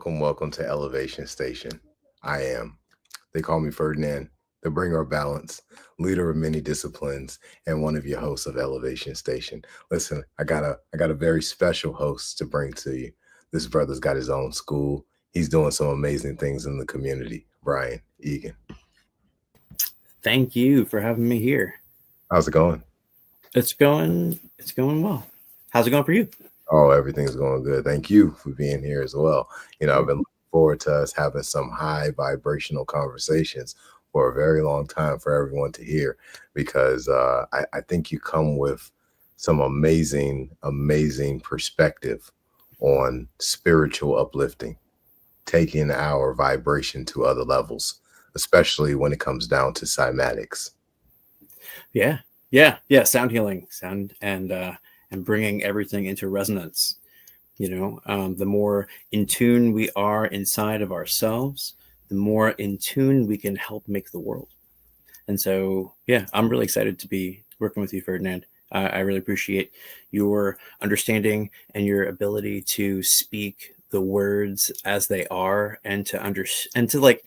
Welcome to Elevation Station. They call me Ferdinand, the bringer of balance, leader of many disciplines, and one of your hosts of Elevation Station. Listen, I got a very special host to bring to you. This brother's got his own school. He's doing some amazing things in the community. Brian Egan. Thank you for having me here. How's it going? It's going well. How's it going for you? Oh, everything's going good. Thank you for being here as well. I've been looking forward to us having some high vibrational conversations for a very long time for everyone to hear, because I think you come with some amazing perspective on spiritual uplifting, taking our vibration to other levels, especially when it comes down to cymatics. Yeah. Sound healing, sound and bringing everything into resonance. The more in tune we are inside of ourselves, the more in tune we can help make the world. And so, yeah, I'm really excited to be working with you, Ferdinand. I really appreciate your understanding and your ability to speak the words as they are, and to like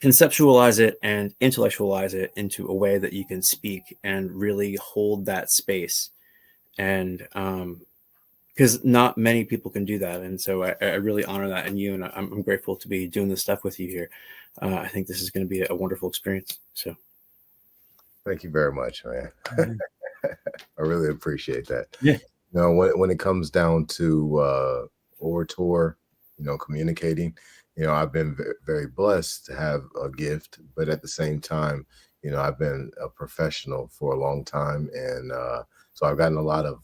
conceptualize it and intellectualize it into a way that you can speak and really hold that space. And because not many people can do that, and so I really honor that in you, and I'm grateful to be doing this stuff with you here. I think this is going to be a wonderful experience. So thank you very much, man. I really appreciate that. Yeah. When it comes down to orator, communicating, I've been very blessed to have a gift, but at the same time, I've been a professional for a long time, and so I've gotten a lot of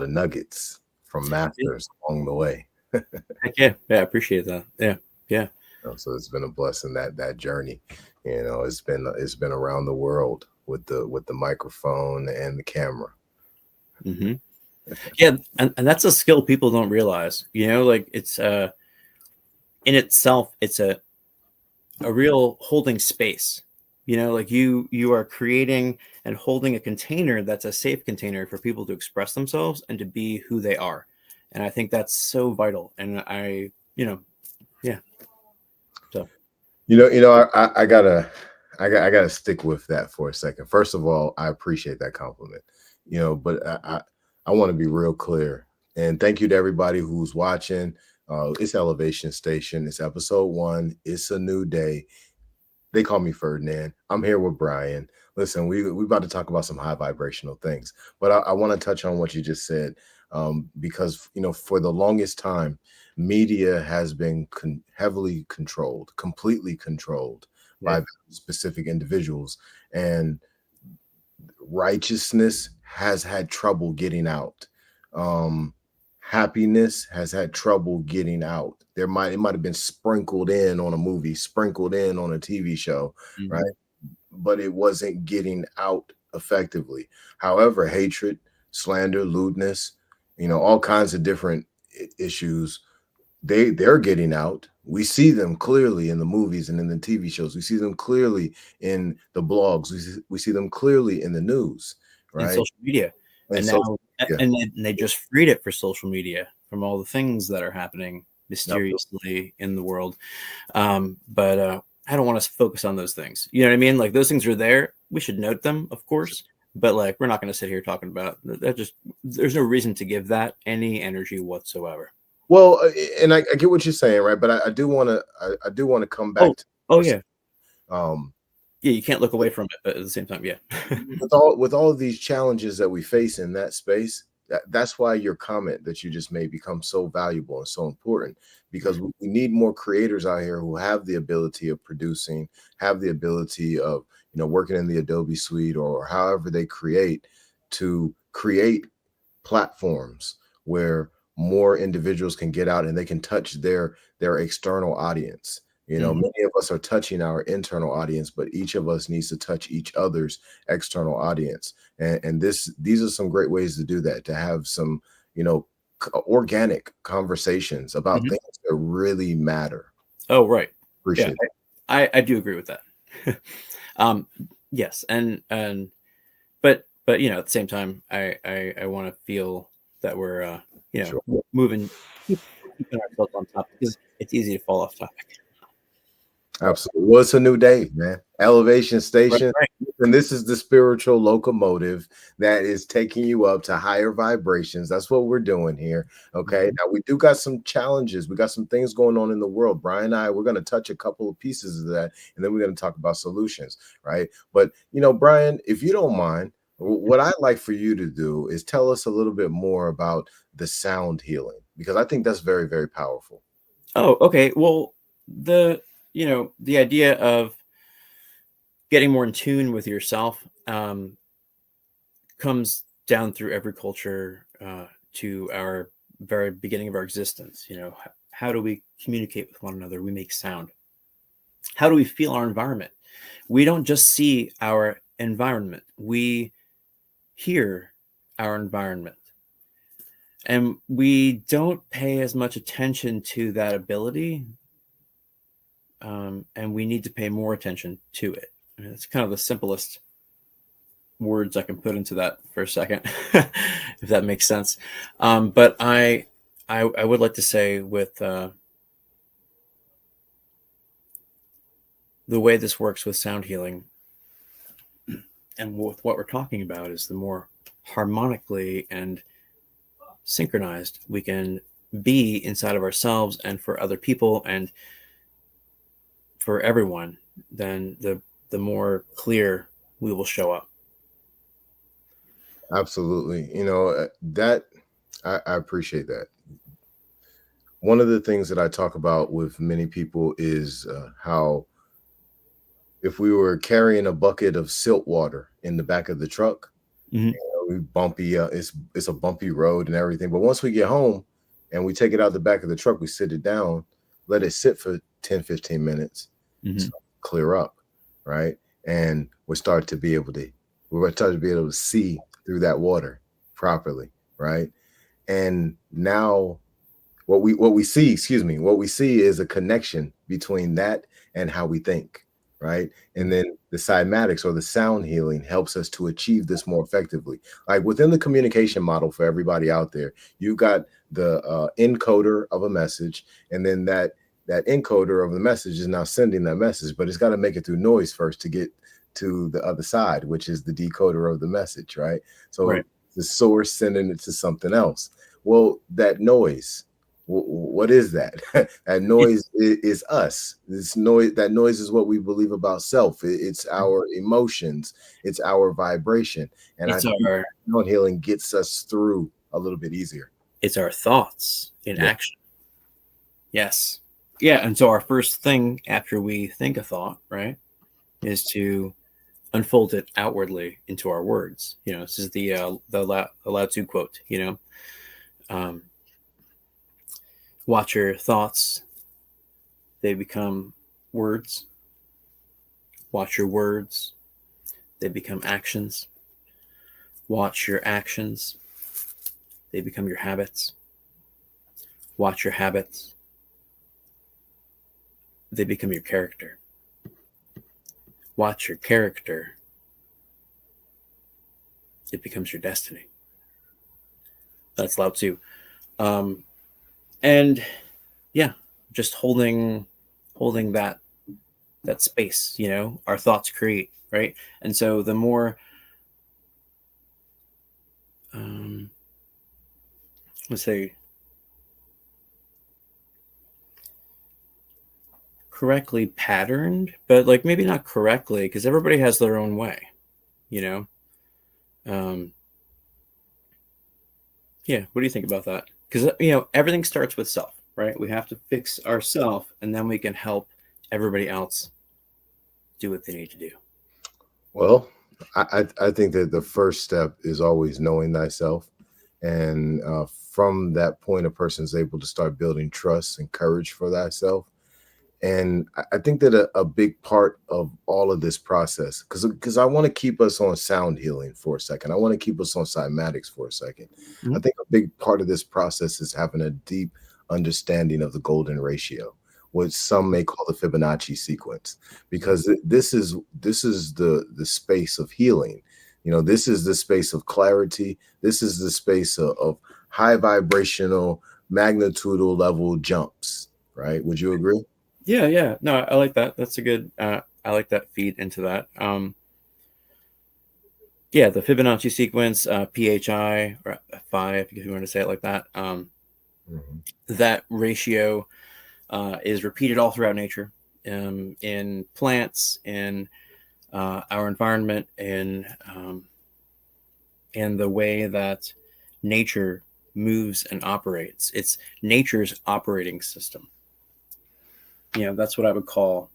nuggets from masters along the way. Heck yeah, I appreciate that. Yeah. So it's been a blessing, that journey. It's been around the world with the microphone and the camera. Mm-hmm. Yeah, and that's a skill people don't realize. Like it's in itself, it's a real holding space. Like you are creating and holding a container that's a safe container for people to express themselves and to be who they are. And I think that's so vital. And yeah. So, I gotta stick with that for a second. First of all, I appreciate that compliment, but I want to be real clear, and thank you to everybody who's watching. It's Elevation Station. It's episode 1. It's a new day. They call me Ferdinand. I'm here with Brian. Listen, we about to talk about some high vibrational things, but I want to touch on what you just said, because for the longest time, media has been heavily controlled, completely controlled by specific individuals, and righteousness has had trouble getting out. Happiness has had trouble getting out. It might have been sprinkled in on a movie, sprinkled in on a TV show, mm-hmm. right? But it wasn't getting out effectively. However, hatred, slander, lewdness, all kinds of different issues, they're getting out. We see them clearly in the movies and in the TV shows. We see them clearly in the blogs. We see them clearly in the news, right? And social media. And they just freed it for social media from all the things that are happening mysteriously in the world. But I don't want to focus on those things. You know what I mean? Like, those things are there. We should note them, of course. But like, we're not going to sit here talking about that. There's no reason to give that any energy whatsoever. Well, and I get what you're saying, right? But I do want to come back. Yeah. Yeah, you can't look away from it, but at the same time, yeah. with all of these challenges that we face in that space, that's why your comment that you just made becomes so valuable and so important, because we need more creators out here who have the ability of producing, have the ability of, working in the Adobe suite or however they create, to create platforms where more individuals can get out and they can touch their external audience. Mhm. Many of us are touching our internal audience, but each of us needs to touch each other's external audience. And these are some great ways to do that, to have some, organic conversations about Mhm. things that really matter. Oh, right. Yeah, Appreciate I do agree with that. Um, yes, and but at the same time, I want to feel that we're Sure. moving, keeping ourselves on top because it's easy to fall off topic. Absolutely. Well, it's a new day, man. Elevation Right, Station. right. And this is the spiritual locomotive that is taking you up to higher vibrations. That's what we're doing here. Okay. Mhm. Now, we do got some challenges. We got some things going on in the world. Brian and I, we're going to touch a couple of pieces of that. And then we're going to talk about solutions. Right. But, Brian, if you don't mind, what I'd like for you to do is tell us a little bit more about the sound healing, because I think that's very, very powerful. Oh, okay. Well, the idea of getting more in tune with yourself comes down through every culture to our very beginning of our existence. How do we communicate with one another? We make sound. How do we feel our environment? We don't just see our environment, we hear our environment. And we don't pay as much attention to that ability. And we need to pay more attention to it. I mean, it's kind of the simplest words I can put into that for a second, if that makes sense. But I would like to say with the way this works with sound healing and with what we're talking about is the more harmonically and synchronized we can be inside of ourselves and for other people and for everyone, then the more clear we will show up. Absolutely. That I appreciate that. One of the things that I talk about with many people is how, if we were carrying a bucket of silt water in the back of the truck, Mhm. we bumpy, it's a bumpy road and everything. But once we get home and we take it out the back of the truck, we sit it down, let it sit for 10, 15 minutes, Mhm. clear up, right? And we start to be able to see through that water properly, right? And now what we see, excuse me, what we see is a connection between that and how we think, right? And then the cymatics, or the sound healing, helps us to achieve this more effectively. Like within the communication model, for everybody out there, you've got the encoder of a message, and then that encoder of the message is now sending that message, but it's got to make it through noise first to get to the other side, which is the decoder of the message, right? So Right. the source sending it to something else. Well, that noise, what is that? That noise It's is us. That noise is what we believe about self. It's our emotions, it's our vibration. And I it's think our sound healing gets us through a little bit easier. it's our thoughts in Yeah, action. Yes. Yeah, and so our first thing after we think a thought, right, is to unfold it outwardly into our words. This is the Lao Tzu quote. Um, watch your thoughts; they become words. Watch your words; they become actions. Watch your actions; they become your habits. Watch your habits; they become your character. Watch your character; it becomes your destiny. That's Lao Tzu. Um, and yeah, just holding that space. Our thoughts create, right? And so the more um, let's say correctly patterned, but like maybe not correctly because everybody has their own way, you know? Yeah. What do you think about that? Because, everything starts with self, right? We have to fix ourself and then we can help everybody else do what they need to do. Well, I think that the first step is always knowing thyself. And from that point, a person's able to start building trust and courage for thyself. And I think that a big part of all of this process, because I want to keep us on sound healing for a second. I want to keep us on cymatics for a second. I Mhm. think a big part of this process is having a deep understanding of the golden ratio, what some may call the Fibonacci sequence, because this is the space of healing. This is the space of clarity. This is the space of high vibrational magnitudal level jumps. Right? Would you agree? Yeah, yeah. No, I like that. That's a good, I like that feed into that. Yeah, the Fibonacci sequence, PHI, or phi, if you want to say it like that. Mhm. That ratio is repeated all throughout nature, in plants, in our environment, in the way that nature moves and operates. It's nature's operating system. That's what I would call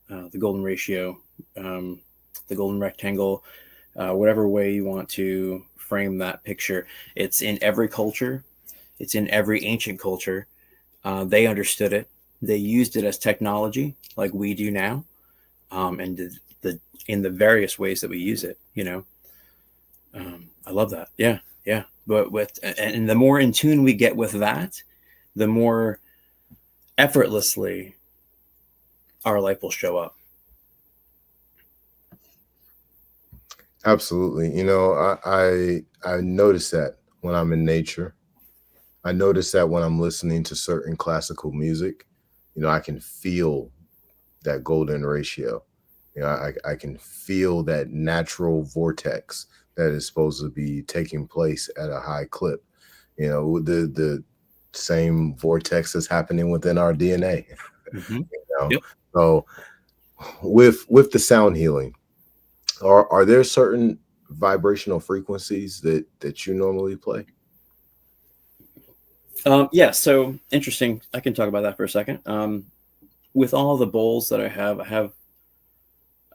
the golden ratio, um, the golden rectangle, whatever way you want to frame that picture. It's in every culture. It's in every ancient culture. They understood it. They used it as technology, like we do now, and the in the various ways that we use it. I love that. Yeah, yeah. But and the more in tune we get with that, the more effortlessly our life will show up. Absolutely. I notice that when I'm in nature. I notice that when I'm listening to certain classical music, I can feel that golden ratio. I can feel that natural vortex that is supposed to be taking place at a high clip. The same vortex is happening within our DNA. Mm-hmm. You know, Yep. so with the sound healing, are there certain vibrational frequencies that you normally play? Yeah. So interesting. I can talk about that for a second. With all the bowls that I have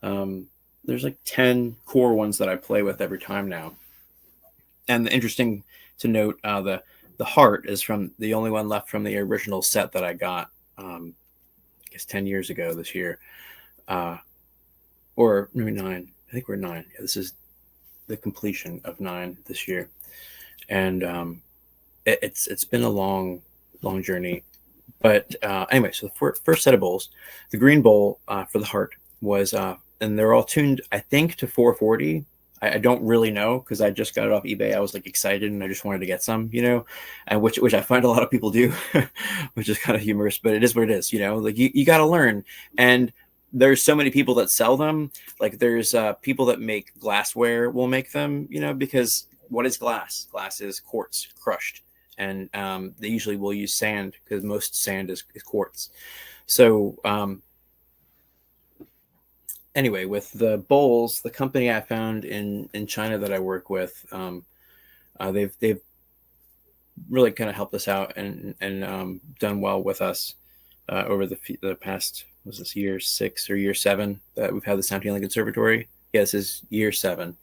um, there's like 10 core ones that I play with every time now. And interesting to note, the heart is from the only one left from the original set that I got, I guess 10 years ago this year, uh, or maybe nine. I think we're nine. Yeah, this is the completion of nine this year, and it's been a long journey. But anyway, so the first set of bowls, the green bowl for the heart was, and they're all tuned, I think, to 440. I don't really know because I just got it off eBay. I was like excited and I just wanted to get some, and which I find a lot of people do, which is kind of humorous, but it is what it is, like you got to learn. And there's so many people that sell them. Like there's people that make glassware will make them, because what is glass? Glass is quartz crushed, and they usually will use sand because most sand is quartz. So anyway, with the bowls, the company I found in China that I work with, they've really kind of helped us out and done well with us over the past, was this year 6 or year 7 that we've had the Sound Healing Conservatory. Yeah, this is year 7.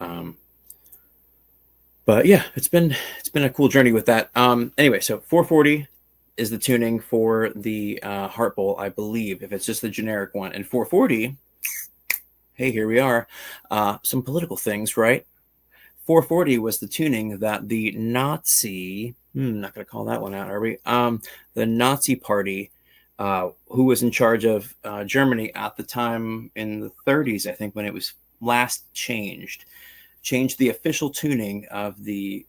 Um, but yeah, it's been a cool journey with that. Anyway, so 440 is the tuning for the heart bowl, I believe, if it's just the generic one. And 440, hey, here we are. Some political things, right? 440 was the tuning that the Nazi, not going to call that one out, are we? The Nazi party, who was in charge of Germany at the time in the 30s, I think, when it was last changed the official tuning of the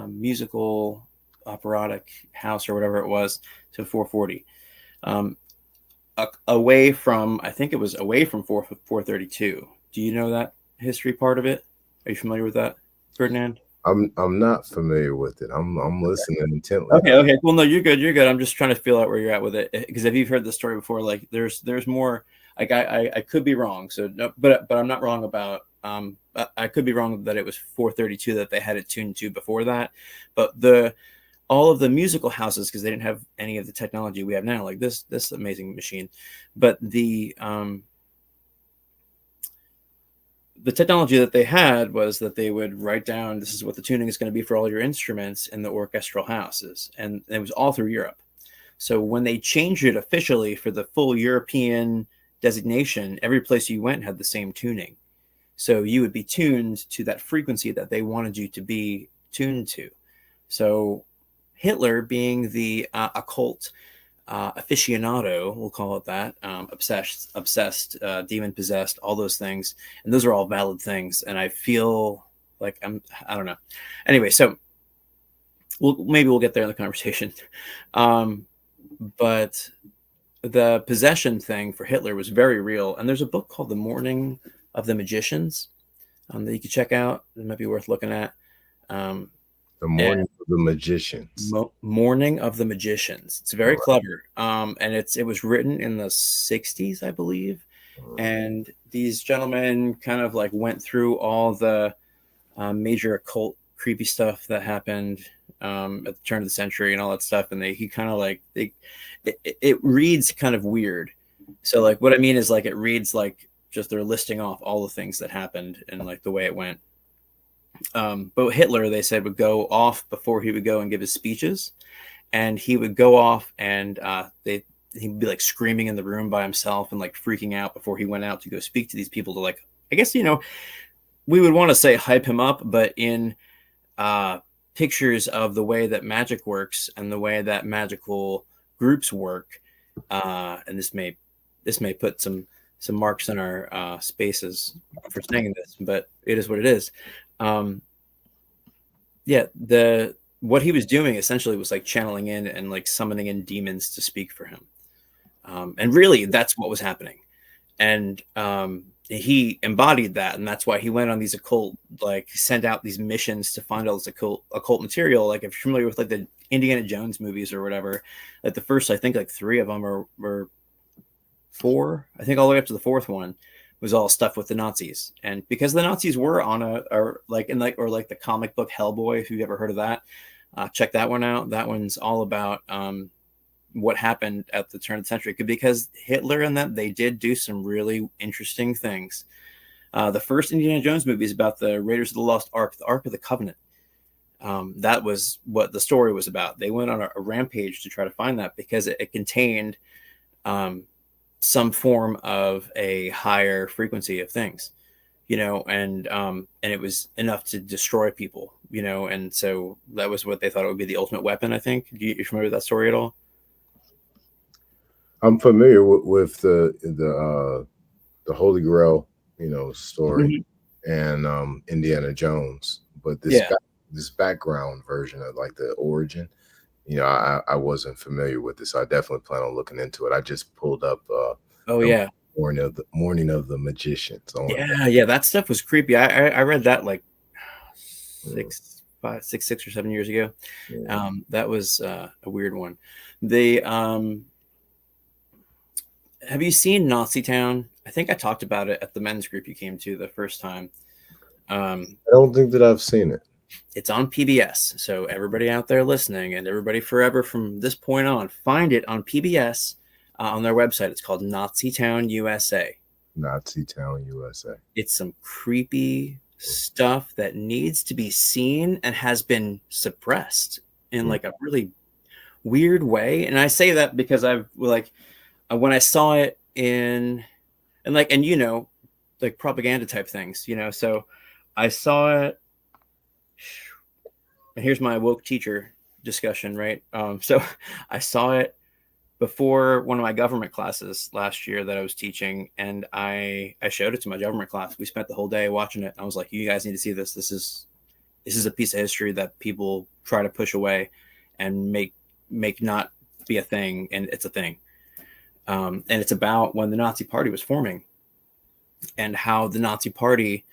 musical operatic house or whatever it was to 440. Um, away from, I think it was away from 432. Do you know that history part of it? Are you familiar with that, Ferdinand? I'm not familiar with it. I'm listening intently Okay, though. okay. Well, no, you're good. You're good. I'm just trying to feel out where you're at with it, because if you've heard the story before, like there's more. Like I could be wrong. So no, but I'm not wrong about. I could be wrong that it was 432 that they had it tuned to before that, but all of the musical houses, because they didn't have any of the technology we have now, like this amazing machine, but the technology that they had was that they would write down, this is what the tuning is going to be for all your instruments in the orchestral houses, and it was all through Europe. So when they changed it officially for the full European designation, every place you went had the same tuning. So you would be tuned to that frequency that they wanted you to be tuned to. So Hitler, being the occult aficionado, we'll call it that, obsessed, demon possessed, all those things, and those are all valid things. And I feel like I don't know. Anyway, so maybe we'll get there in the conversation. But the possession thing for Hitler was very real. And there's a book called The Morning of the Magicians that you can check out. It might be worth looking at. The Morning of the Magicians. Morning of the Magicians. It's very clever. And it was written in the 60s, I believe. And these gentlemen kind of like went through all the major occult creepy stuff that happened at the turn of the century and all that stuff. And he kind of like, it reads kind of weird. So like what I mean is like it reads like just they're listing off all the things that happened and like the way it went. But Hitler, they said, would go off before he would go and give his speeches, and he would go off and he'd be like screaming in the room by himself and like freaking out before he went out to go speak to these people to, like, I guess, we would want to say hype him up, but in pictures of the way that magic works and the way that magical groups work, and this may put some marks in our spaces for saying this, but it is what it is. What he was doing essentially was like channeling in and like summoning in demons to speak for him. And really that's what was happening. And he embodied that. And that's why he went on these sent out these missions to find all this occult material. Like if you're familiar with like the Indiana Jones movies or whatever, like the first, I think like 3 of them were 4, I think all the way up to the 4th one was all stuff with the Nazis. And because the Nazis were on the comic book Hellboy, if you've ever heard of that, check that one out. That one's all about what happened at the turn of the century, because Hitler and they did do some really interesting things. The first Indiana Jones movie is about the Raiders of the Lost Ark, the Ark of the Covenant. That was what the story was about. They went on a rampage to try to find that because it contained some form of a higher frequency of things, and it was enough to destroy people, and so that was what they thought it would be the ultimate weapon, I think. You familiar with that story at all? I'm familiar with the Holy Grail, story, and Indiana Jones, but this background version of like the origin, I wasn't familiar with this. So I definitely plan on looking into it. I just pulled up Morning of the Magicians. That stuff was creepy. I read that like 6 or 7 years ago. That was a weird one. Have you seen Nazi Town? I think I talked about it at the men's group you came to the first time. I don't think that I've seen it. It's on PBS. So everybody out there listening, and everybody forever from this point on, find it on PBS on their website. It's called Nazi Town USA. Nazi Town USA. It's some creepy stuff that needs to be seen and has been suppressed in like a really weird way. And I say that because I've when I saw it in propaganda type things, so I saw it. And here's my woke teacher discussion, right? So I saw it before one of my government classes last year that I was teaching, and I showed it to my government class. We spent the whole day watching it. I was like, you guys need to see this. This is a piece of history that people try to push away and make not be a thing, and it's a thing. And it's about when the Nazi Party was forming and how the Nazi Party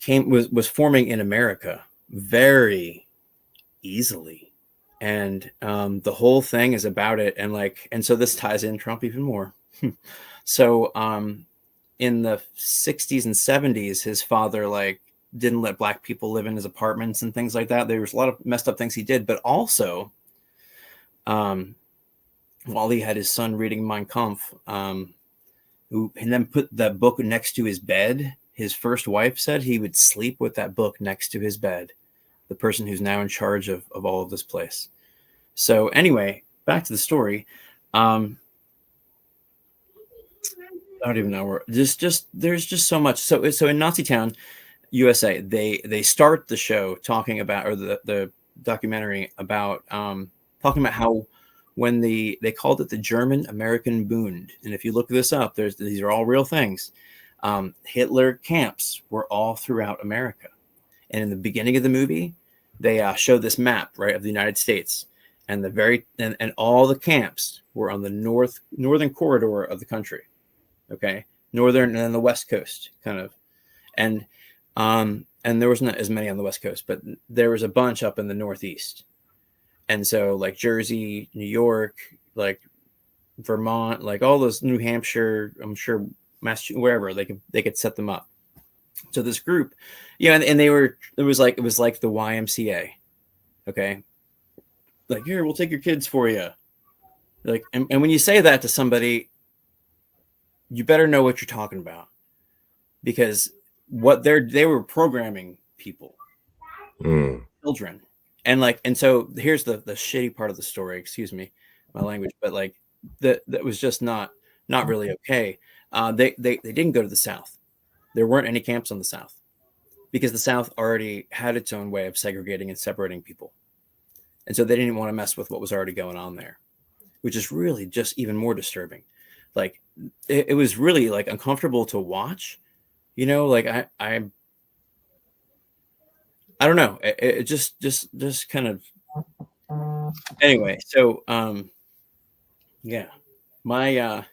was forming in America very easily, and the whole thing is about it, and so this ties in Trump even more. So in the 60s and 70s, his father didn't let black people live in his apartments and things like that. There was a lot of messed up things he did, but also while he had his son reading Mein Kampf, and then put that book next to his bed, his first wife said he would sleep with that book next to his bed, the person who's now in charge of all of this place. So anyway, back to the story. I don't even know where. There's just so much. So in Nazi-town, USA, they start the show talking about, or the documentary about, talking about how when they called it the German American Bund, and if you look this up, these are all real things. Hitler camps were all throughout America, and in the beginning of the movie, they show this map, right, of the United States, and and all the camps were on the northern corridor of the country. Okay, northern and then the west coast, kind of, and there was not as many on the west coast, but there was a bunch up in the northeast, and so like Jersey, New York, like Vermont, like all those, New Hampshire, I'm sure Massachusetts, wherever they could set them up. So this group, and it was like the YMCA, okay, like, here, we'll take your kids for you, like, and when you say that to somebody, you better know what you're talking about, because what they were programming people, children, and so here's the shitty part of the story. Excuse me, my language, but like that was just not really okay. They didn't go to the South. There weren't any camps on the South, because the South already had its own way of segregating and separating people, and so they didn't want to mess with what was already going on there, which is really just even more disturbing. Like it was really like uncomfortable to watch, like I don't know. It just kind of, anyway. So, yeah, my,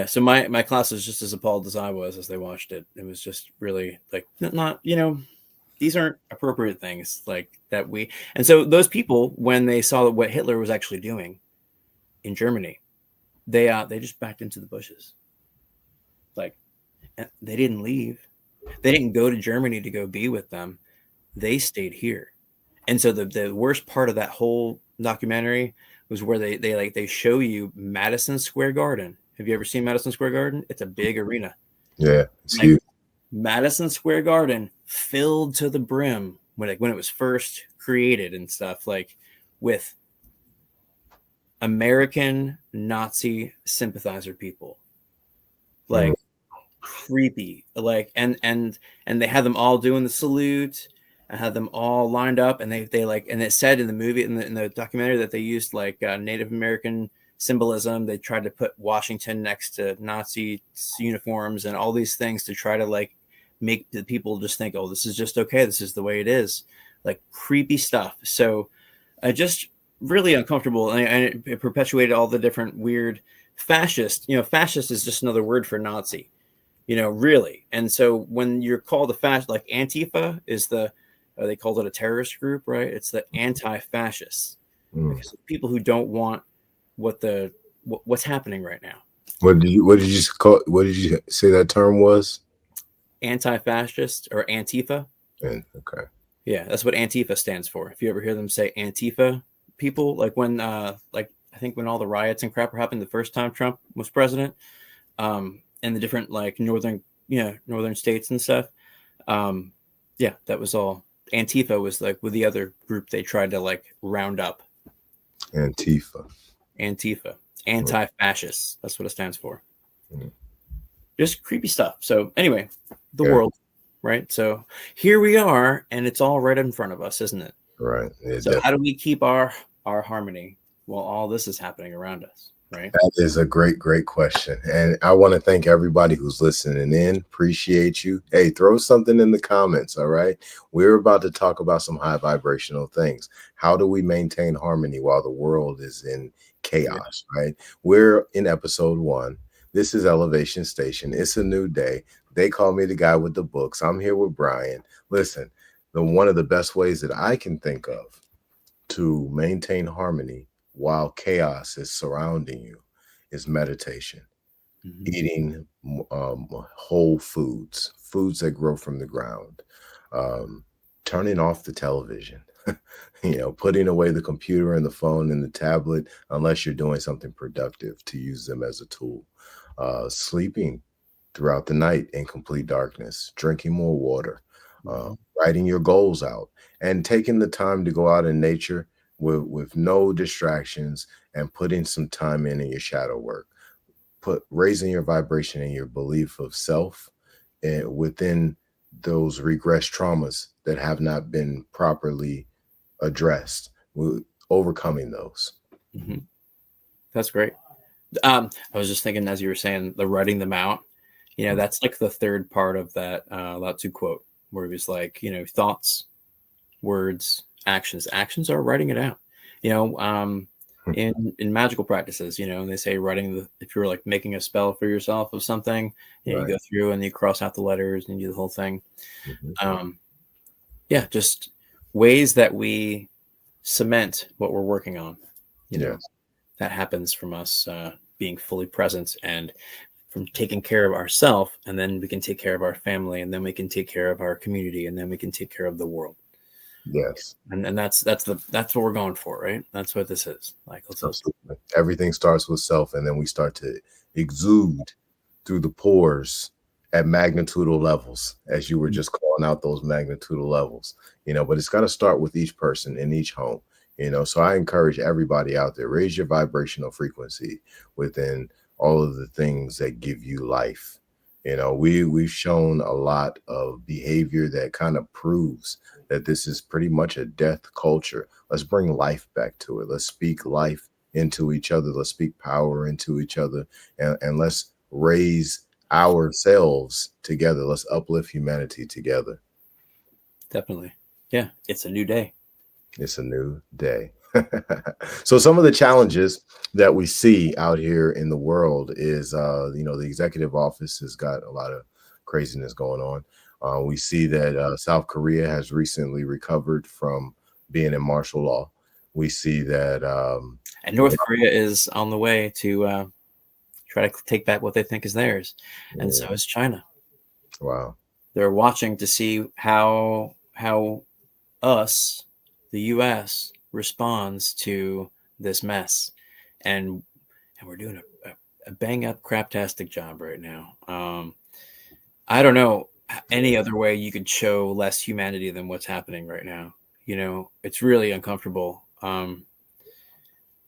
so my class was just as appalled as I was as they watched it. It was just really like, not, these aren't appropriate things like that and so those people, when they saw what Hitler was actually doing in Germany, they just backed into the bushes. Like, they didn't leave. They didn't go to Germany to go be with them. They stayed here. And so the worst part of that whole documentary was where they show you Madison Square Garden. Have you ever seen Madison Square Garden? It's a big arena. Yeah, it's huge. Madison Square Garden filled to the brim when it was first created and stuff, like with American Nazi sympathizer people, like creepy, like, and they had them all doing the salute. I had them all lined up, and they like, and it said in the movie, in the documentary, that they used like Native American symbolism. They tried to put Washington next to Nazi uniforms and all these things to try to like make the people just think, oh, this is just okay. This is the way it is. Like creepy stuff. So I just really uncomfortable, and it perpetuated all the different weird fascist. Fascist is just another word for Nazi. Really. And so when you're called a fascist, like Antifa is they called it a terrorist group, right? It's the anti-fascists, because people who don't want what's happening right now. What did you say that term was? Anti-fascist, or Antifa. Okay. Yeah, that's what Antifa stands for. If you ever hear them say Antifa, people, like when like I think when all the riots and crap were happening the first time Trump was president, and the different like northern states and stuff, that was all. Antifa was like with the other group they tried to like round up. Antifa, anti-fascists. That's what it stands for. Just creepy stuff. So anyway, the world, right? So here we are, and it's all right in front of us, isn't it? Right. So definitely. How do we keep our harmony while all this is happening around us? Right. That is a great question. And I want to thank everybody who's listening in. Appreciate you. Hey, throw something in the comments. All right. We're about to talk about some high vibrational things. How do we maintain harmony while the world is in chaos? Right. We're in episode 1. This is Elevation Station. It's a new day. They call me the guy with the books. I'm here with Brian. Listen, one of the best ways that I can think of to maintain harmony while chaos is surrounding you is meditation, Mhm. eating whole foods, foods that grow from the ground, um, turning off the television, putting away the computer and the phone and the tablet, unless you're doing something productive to use them as a tool, sleeping throughout the night in complete darkness, drinking more water, Mhm. writing your goals out, and taking the time to go out in nature with no distractions and putting some time in your shadow work, raising your vibration and your belief of self and within those regressed traumas that have not been properly addressed, overcoming those. Mhm. That's great. I was just thinking as you were saying the writing them out, Mm. that's like the third part of that Lao Tzu quote, where he was like, thoughts, words, actions. Actions are writing it out. You know, um, in magical practices, they say if you're like making a spell for yourself of something, you Right. go through and you cross out the letters and you do the whole thing. Mhm. Um, yeah, just ways that we cement what we're working on. You know, Yes. that happens from us being fully present and from taking care of ourselves, and then we can take care of our family, and then we can take care of our community, and then we can take care of the world. Yes. And that's what we're going for, right? That's what this is. Like, let's Absolutely. Everything starts with self, and then we start to exude through the pores at magnitudal levels, as you were just calling out those magnitudal levels, but it's got to start with each person in each home, So I encourage everybody out there, raise your vibrational frequency within all of the things that give you life. We've shown a lot of behavior that kind of proves that this is pretty much a death culture. Let's bring life back to it. Let's speak life into each other. Let's speak power into each other. And let's raise ourselves together. Let's uplift humanity together. definitely, yeah, it's a new day. It's a new day. So some of the challenges that we see out here in the world is, the executive office has got a lot of craziness going on. We see that South Korea has recently recovered from being in martial law. We see that, And North Korea is on the way to try to take back what they think is theirs, and yeah, so is China. wow, They're watching to see how us, the U.S., responds to this mess, and we're doing a bang up craptastic job right now. I don't know any other way you could show less humanity than what's happening right now. It's really uncomfortable.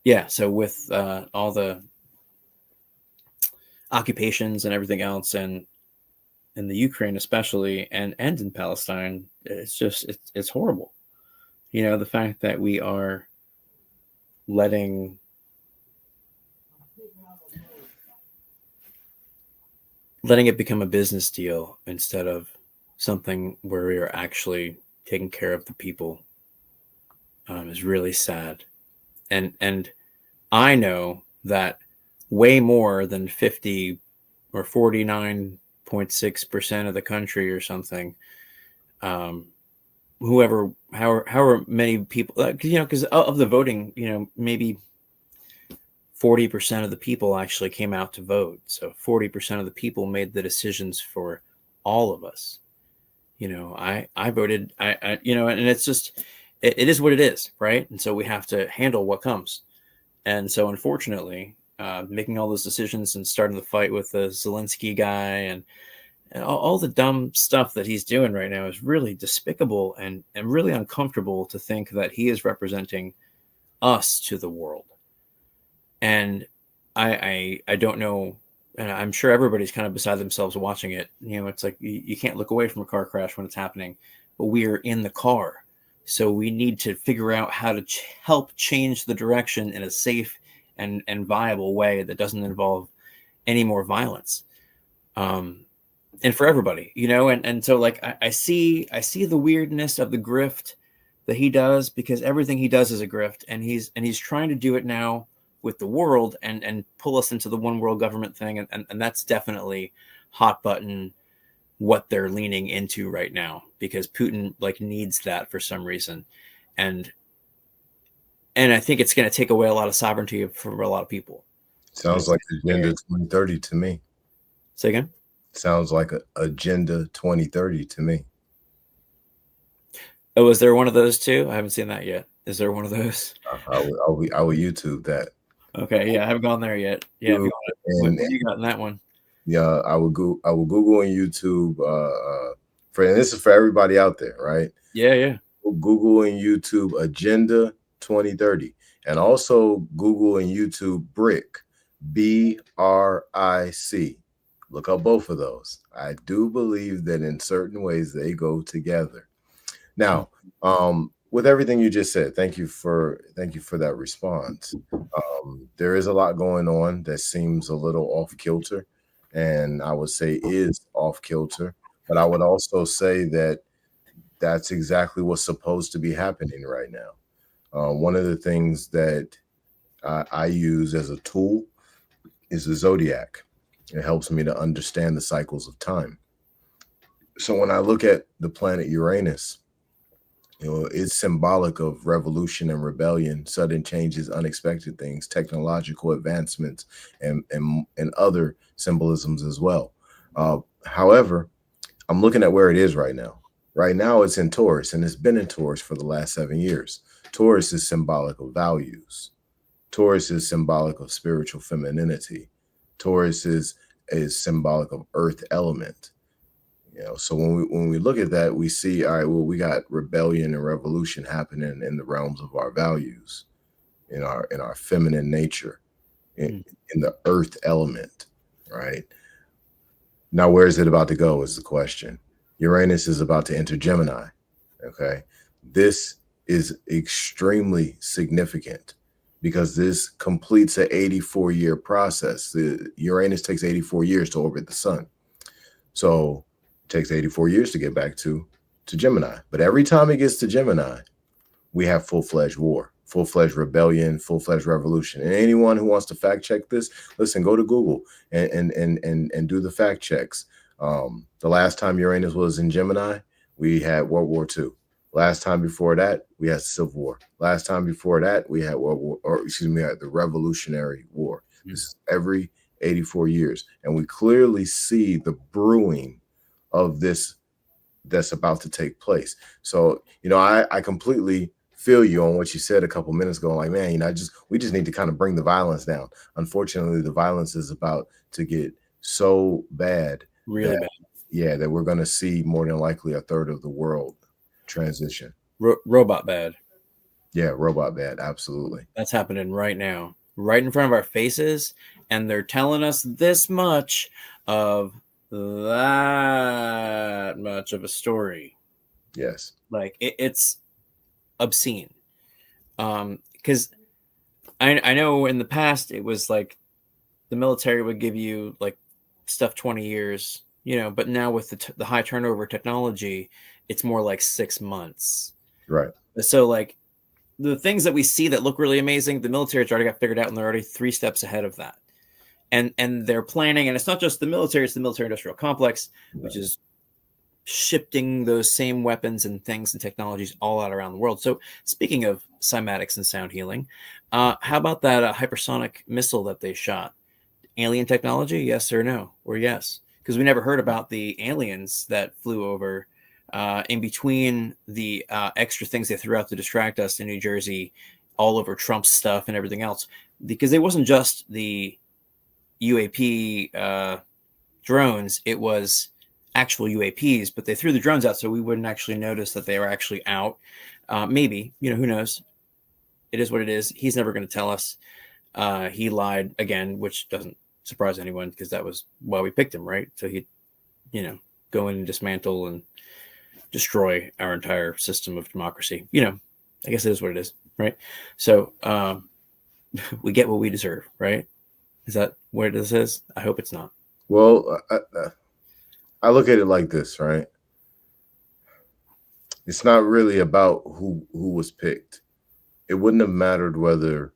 Yeah, so with all the occupations and everything else, and in the Ukraine especially, and in Palestine, it's horrible. The fact that we are letting it become a business deal instead of something where we are actually taking care of the people is really sad. And I know that way more than 50 or 49.6% of the country or something, um, however many people, because of the voting, maybe 40% of the people actually came out to vote. So 40% of the people made the decisions for all of us. I voted, and it's just, it is what it is, right? And so we have to handle what comes. And so, unfortunately, making all those decisions and starting the fight with the Zelensky guy and all the dumb stuff that he's doing right now is really despicable and really uncomfortable to think that he is representing us to the world. And I don't know. And I'm sure everybody's kind of beside themselves watching it. It's like you can't look away from a car crash when it's happening, but we are in the car. So we need to figure out how to help change the direction in a safe and viable way that doesn't involve any more violence. And for everybody, and so like I see the weirdness of the grift that he does, because everything he does is a grift, and he's trying to do it now with the world and pull us into the one world government thing, and that's definitely hot button what they're leaning into right now, because Putin like needs that for some reason, and I think it's going to take away a lot of sovereignty from a lot of people. Sounds like Agenda 2030 to me. Say again? Sounds like Agenda 2030 to me. Oh, is there one of those too? I haven't seen that yet. Is there one of those? I would YouTube that. Okay, yeah, I haven't gone there yet. Yeah, what do you got in that one? Yeah, I would Google on YouTube. And this is for everybody out there, right? Yeah. Google and YouTube Agenda 2030, and also Google and YouTube BRIC, BRIC. Look up both of those. I do believe that in certain ways they go together. Now, with everything you just said, thank you for that response. There is a lot going on that seems a little off kilter, and I would say is off kilter. But I would also say that that's exactly what's supposed to be happening right now. One of the things that I use as a tool is the zodiac. It helps me to understand the cycles of time. So when I look at the planet Uranus, it's symbolic of revolution and rebellion, sudden changes, unexpected things, technological advancements, and other symbolisms as well. However, I'm looking at where it is right now. Right now, it's in Taurus, and it's been in Taurus for the last 7 years. Taurus is symbolic of values. Taurus is symbolic of spiritual femininity. Taurus is symbolic of earth element. So when we look at that, we see, all right, well, we got rebellion and revolution happening in the realms of our values, in our feminine nature, in the earth element, right? Now, where is it about to go is the question. Uranus is about to enter Gemini. Okay. This is extremely significant because this completes an 84-year process. The Uranus takes 84 years to orbit the sun. So it takes 84 years to get back to Gemini. But every time it gets to Gemini, we have full-fledged war, full-fledged rebellion, full-fledged revolution. And anyone who wants to fact check this, listen, go to Google and do the fact checks. The last time Uranus was in Gemini, we had World War II. Last time before that, we had Civil War. Last time before that, we had the Revolutionary War. This is every 84 years. And we clearly see the brewing of this that's about to take place. So, I completely feel you on what you said a couple minutes ago. Like, man, we just need to kind of bring the violence down. Unfortunately, the violence is about to get so bad. Really bad. Yeah, that we're going to see more than likely a third of the world transition. Robot bad. Yeah, robot bad. Absolutely. That's happening right now, right in front of our faces. And they're telling us this much of that much of a story. Yes. Like it's obscene. Because I know in the past it was like the military would give you like stuff 20 years, but now with the high turnover technology, it's more like 6 months. Right. So like the things that we see that look really amazing, the military's already got figured out, and they're already 3 steps ahead of that. And they're planning, and it's not just the military, it's the military industrial complex, which is shifting those same weapons and things and technologies all out around the world. So speaking of cymatics and sound healing, how about that hypersonic missile that they shot? Alien technology, yes or no? Or yes? Because we never heard about the aliens that flew over in between the extra things they threw out to distract us in New Jersey, all over Trump's stuff and everything else. Because it wasn't just the UAP drones, it was actual UAPs, but they threw the drones out so we wouldn't actually notice that they were actually out. Maybe, who knows? It is what it is. He's never going to tell us. He lied again, which doesn't surprise anyone because that was why we picked him, right? So he'd, go in and dismantle and destroy our entire system of democracy. I guess it is what it is, right? So we get what we deserve, right? Is that what this is? I hope it's not. Well, I look at it like this, right? It's not really about who was picked. It wouldn't have mattered whether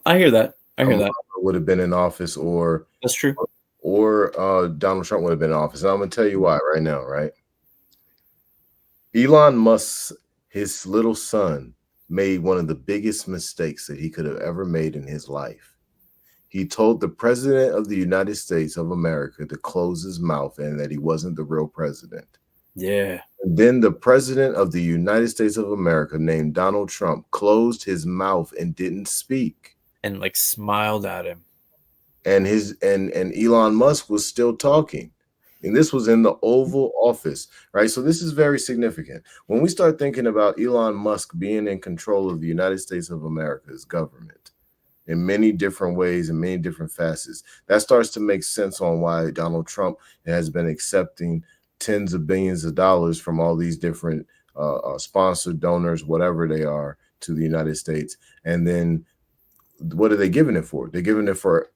I hear that. Would have been in office or that's true. or Donald Trump would have been in office. And I'm going to tell you why right now, right? Elon Musk, his little son, made one of the biggest mistakes that he could have ever made in his life. He told the president of the United States of America to close his mouth and that he wasn't the real president. Yeah. And then the president of the United States of America, named Donald Trump, closed his mouth and didn't speak. And like smiled at him. And Elon Musk was still talking. And this was in the Oval Office, right? So this is very significant. When we start thinking about Elon Musk being in control of the United States of America's government in many different ways and many different facets, that starts to make sense on why Donald Trump has been accepting tens of billions of dollars from all these different sponsored donors, whatever they are, to the United States. And then what are they giving it for? They're giving it for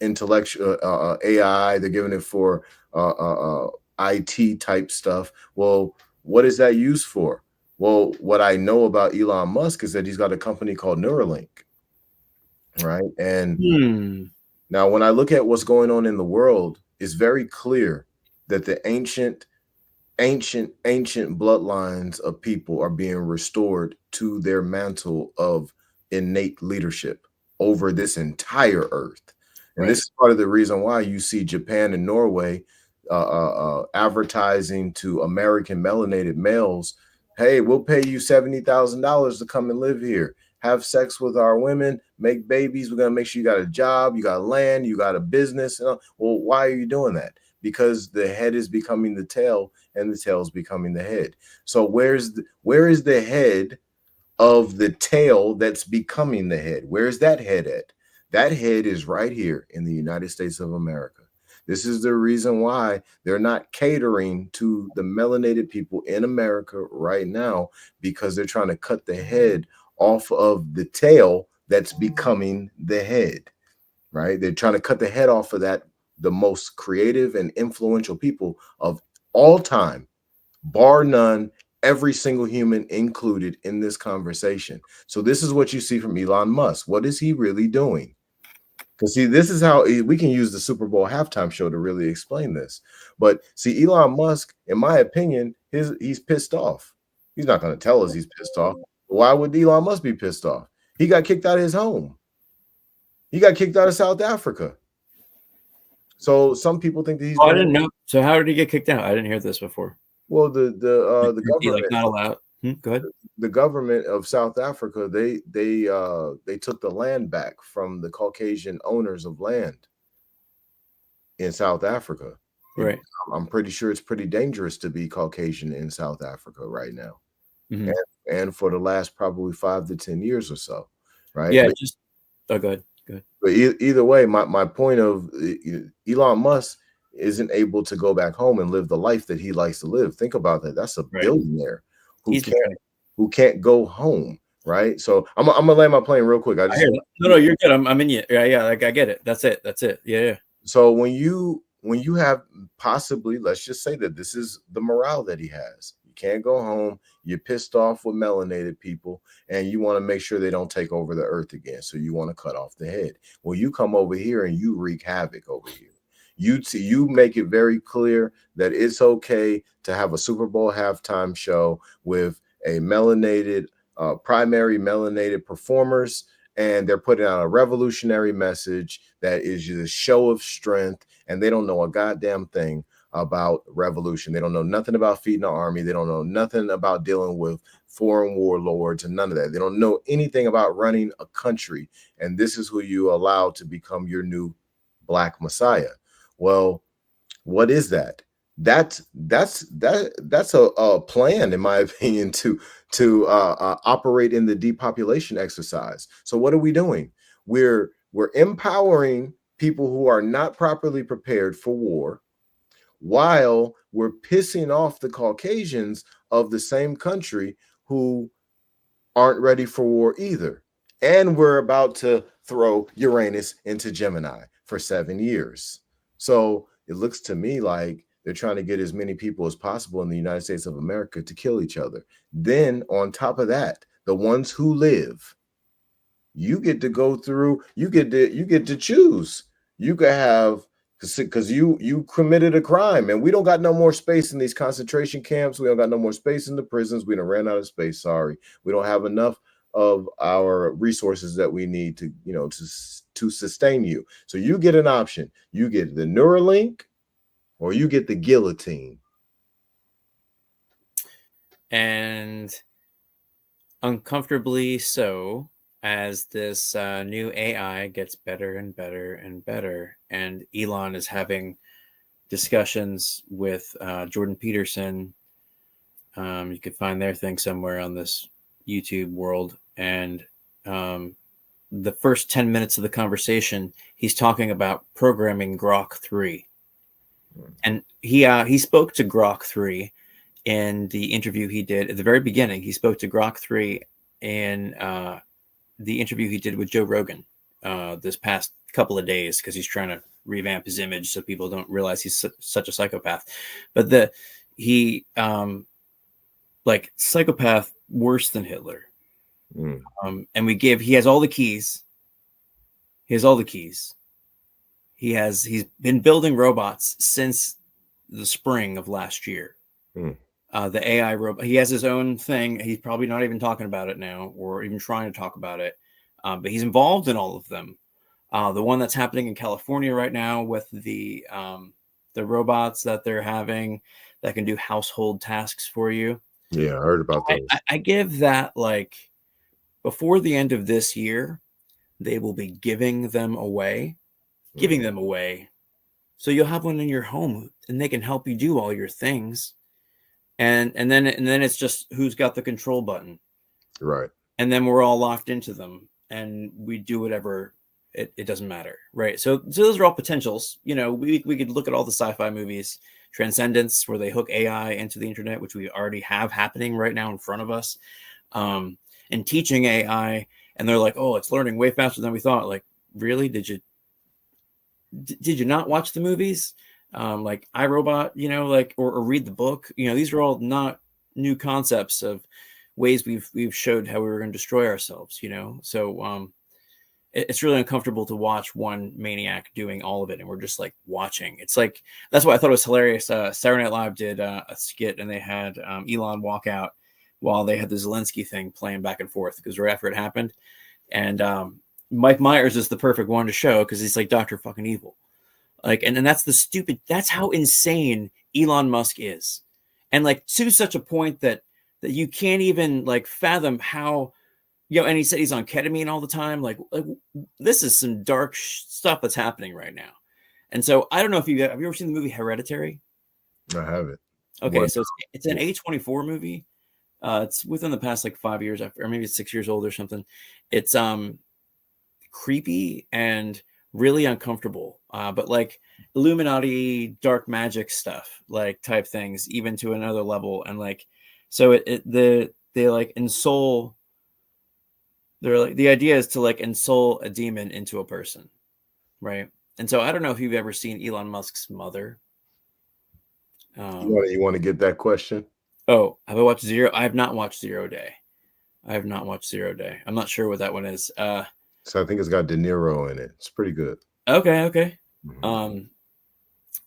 intellectual AI. They're giving it for IT type stuff. Well, what is that used for? Well, what I know about Elon Musk is that he's got a company called Neuralink, right? And now when I look at what's going on in the world, it's very clear that the ancient bloodlines of people are being restored to their mantle of innate leadership over this entire earth. And this is part of the reason why you see Japan and Norway advertising to American melanated males, hey, we'll pay you $70,000 to come and live here, have sex with our women, make babies. We're going to make sure you got a job, you got land, you got a business. Well, why are you doing that? Because the head is becoming the tail and the tail is becoming the head. So where is the head of the tail that's becoming the head? Where's that head at? That head is right here in the United States of America. This is the reason why they're not catering to the melanated people in America right now, because they're trying to cut the head off of the tail that's becoming the head, right? They're trying to cut the head off of that, the most creative and influential people of all time, bar none, every single human included in this conversation. So this is what you see from Elon Musk. What is he really doing? Because see, this is how we can use the Super Bowl halftime show to really explain this. But see, Elon Musk, in my opinion, he's pissed off. He's not going to tell us he's pissed off. Why would Elon Musk be pissed off? He got kicked out of his home. He got kicked out of South Africa. So some people think that he's. I didn't know. So how did he get kicked out? I didn't hear this before. Well, the government, like, not allowed. Go ahead. The government of South Africa, they took the land back from the Caucasian owners of land in South Africa. Right. I'm pretty sure it's pretty dangerous to be Caucasian in South Africa right now, and for the last probably 5 to 10 years or so, right? Yeah. But, go ahead. But either way, my point of Elon Musk isn't able to go back home and live the life that he likes to live. Think about that. That's a billionaire who can't go home, right? So I'm gonna land my plane real quick. No, you're good. I'm in you. Yeah. Like I get it. That's it. Yeah. So when you have possibly, let's just say that this is the morale that he has. You can't go home. You're pissed off with melanated people, and you want to make sure they don't take over the earth again. So you want to cut off the head. Well, you come over here and you wreak havoc over here. You make it very clear that it's okay to have a Super Bowl halftime show with a melanated, primary melanated performers, and they're putting out a revolutionary message that is just a show of strength, and they don't know a goddamn thing about revolution. They don't know nothing about feeding an army. They don't know nothing about dealing with foreign warlords and none of that. They don't know anything about running a country, and this is who you allow to become your new Black Messiah. Well, what is that? That's a plan, in my opinion, to operate in the depopulation exercise. So what are we doing? We're empowering people who are not properly prepared for war, while we're pissing off the Caucasians of the same country who aren't ready for war either. And we're about to throw Uranus into Gemini for 7 years. So it looks to me like they're trying to get as many people as possible in the United States of America to kill each other. Then on top of that, the ones who live, you get to go through, you get to choose. You could have because you committed a crime, and we don't got no more space in these concentration camps. We don't got no more space in the prisons. We done ran out of space. Sorry, we don't have enough of our resources that we need to, to sustain you. So you get an option. You get the Neuralink, or you get the guillotine. And uncomfortably so, as this new AI gets better and better and better, and Elon is having discussions with Jordan Peterson. You could find their thing somewhere on this YouTube world. And the first 10 minutes of the conversation, he's talking about programming Grok 3. And he spoke to Grok 3 in the interview he did at the very beginning. He spoke to Grok 3 in the interview he did with Joe Rogan this past couple of days, because he's trying to revamp his image so people don't realize he's such a psychopath. But like psychopath worse than Hitler. And he has all the keys. He's been building robots since the spring of last year. The AI robot, he has his own thing. He's probably not even talking about it now, or even trying to talk about it. But he's involved in all of them. The one that's happening in California right now with the robots that they're having that can do household tasks for you. Yeah, I heard about those. I give that, like, before the end of this year, they will be giving them away. So you'll have one in your home, and they can help you do all your things. And then it's just who's got the control button. Right. And then we're all locked into them, and we do whatever. It doesn't matter. Right. So those are all potentials. We could look at all the sci-fi movies, Transcendence, where they hook AI into the internet, which we already have happening right now in front of us, and teaching AI. And they're like, oh, it's learning way faster than we thought. Like, really? Did you not watch the movies? Like iRobot, or read the book. These are all not new concepts of ways we've showed how we were going to destroy ourselves. So it's really uncomfortable to watch one maniac doing all of it, and we're just like watching. It's like, that's why I thought it was hilarious. Saturday Night Live did a skit, and they had Elon walk out while they had the Zelensky thing playing back and forth, because right after it happened, and Mike Myers is the perfect one to show, because he's like Dr. fucking evil. Like, and that's how insane Elon Musk is. And like, to such a point that you can't even like fathom how, and he said he's on ketamine all the time. Like this is some dark stuff that's happening right now. And so I don't know if have you ever seen the movie Hereditary? I haven't. Okay. So it's an A24 movie. It's within the past like 5 years, or maybe it's 6 years old or something. It's creepy and really uncomfortable, but like Illuminati, dark magic stuff, like type things, even to another level. And like, so they like ensoul. They're like, the idea is to like ensoul a demon into a person, right? And so I don't know if you've ever seen Elon Musk's mother. You want to get that question? Oh, have I watched Zero? I have not watched Zero Day. I'm not sure what that one is. So I think it's got De Niro in it. It's pretty good. Okay. Mm-hmm.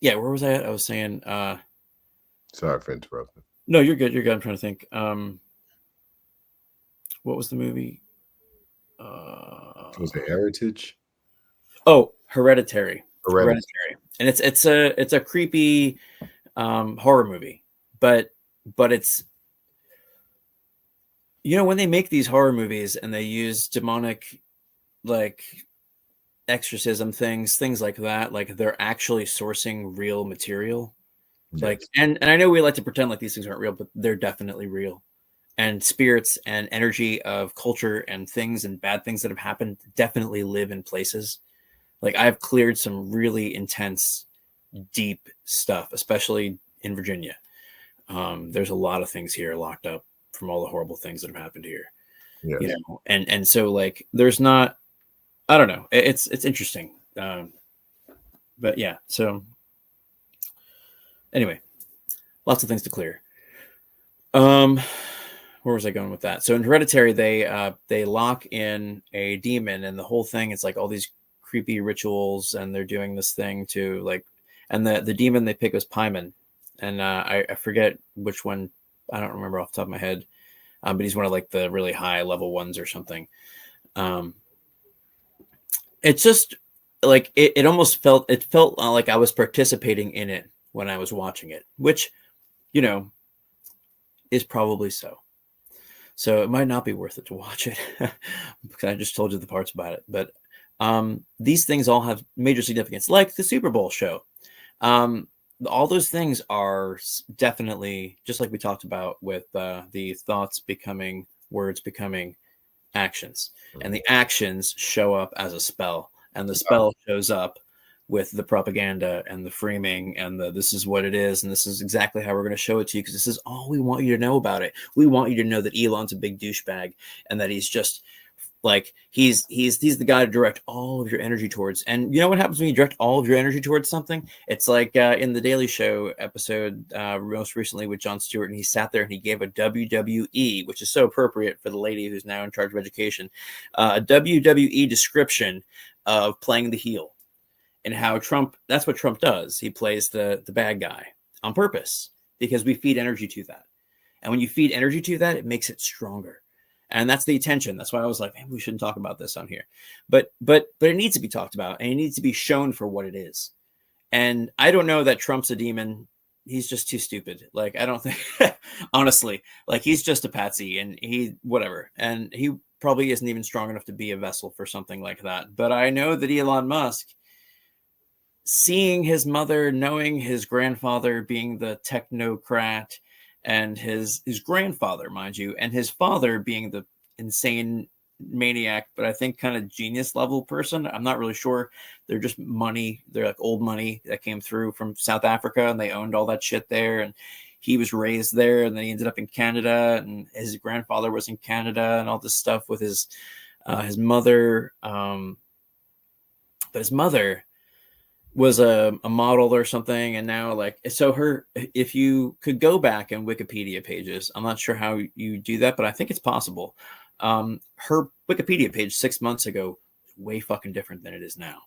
Yeah, where was I at? I was saying sorry for interrupting. No, you're good. I'm trying to think. What was the movie? Was it Heritage? Oh, Hereditary. And it's a creepy horror movie. But it's, when they make these horror movies and they use demonic, like, exorcism things like that, like they're actually sourcing real material. Yes. Like, and I know we like to pretend like these things aren't real, but they're definitely real. And spirits and energy of culture and things and bad things that have happened definitely live in places. Like, I've cleared some really intense, deep stuff, especially in Virginia. There's a lot of things here locked up from all the horrible things that have happened here. Yes. And so like, there's not, I don't know. It's interesting. But yeah, so anyway, lots of things to clear. Where was I going with that? So in Hereditary, they lock in a demon, and the whole thing is like all these creepy rituals, and they're doing this thing to like, and the demon they pick was Paimon, and I forget which one. I don't remember off the top of my head, but he's one of like the really high level ones or something. It's just like it almost felt like I was participating in it when I was watching it, which, you know, is probably so. So it might not be worth it to watch it because I just told you the parts about it. But these things all have major significance, like the Super Bowl show. All those things are definitely, just like we talked about with the thoughts becoming words becoming actions, and the actions show up as a spell, and the spell shows up with the propaganda and the framing and the this is what it is, and this is exactly how we're going to show it to you, because this is all we want you to know about it. We want you to know that Elon's a big douchebag, and that he's just like he's the guy to direct all of your energy towards. And you know what happens when you direct all of your energy towards something? It's like in the Daily Show episode most recently with Jon Stewart, and he sat there and he gave a WWE, which is so appropriate for the lady who's now in charge of education, a WWE description of playing the heel, and how Trump, that's what Trump does. He plays the bad guy on purpose because we feed energy to that. And when you feed energy to that, it makes it stronger. And that's the intention. That's why I was like, man, we shouldn't talk about this on here. But it needs to be talked about, and it needs to be shown for what it is. And I don't know that Trump's a demon. He's just too stupid. Like, I don't think, honestly, like he's just a patsy, and he, whatever. And he probably isn't even strong enough to be a vessel for something like that. But I know that Elon Musk, seeing his mother, knowing his grandfather being the technocrat, and his grandfather, mind you, and his father being the insane maniac, but I think kind of genius level person. I'm not really sure. They're just money. They're like old money that came through from South Africa, and they owned all that shit there. And he was raised there, and then he ended up in Canada, and his grandfather was in Canada, and all this stuff with his mother. But his mother was a model or something, and now like, so her, if you could go back in Wikipedia pages, I'm not sure how you do that, but I think it's possible. Her Wikipedia page 6 months ago was way fucking different than it is now,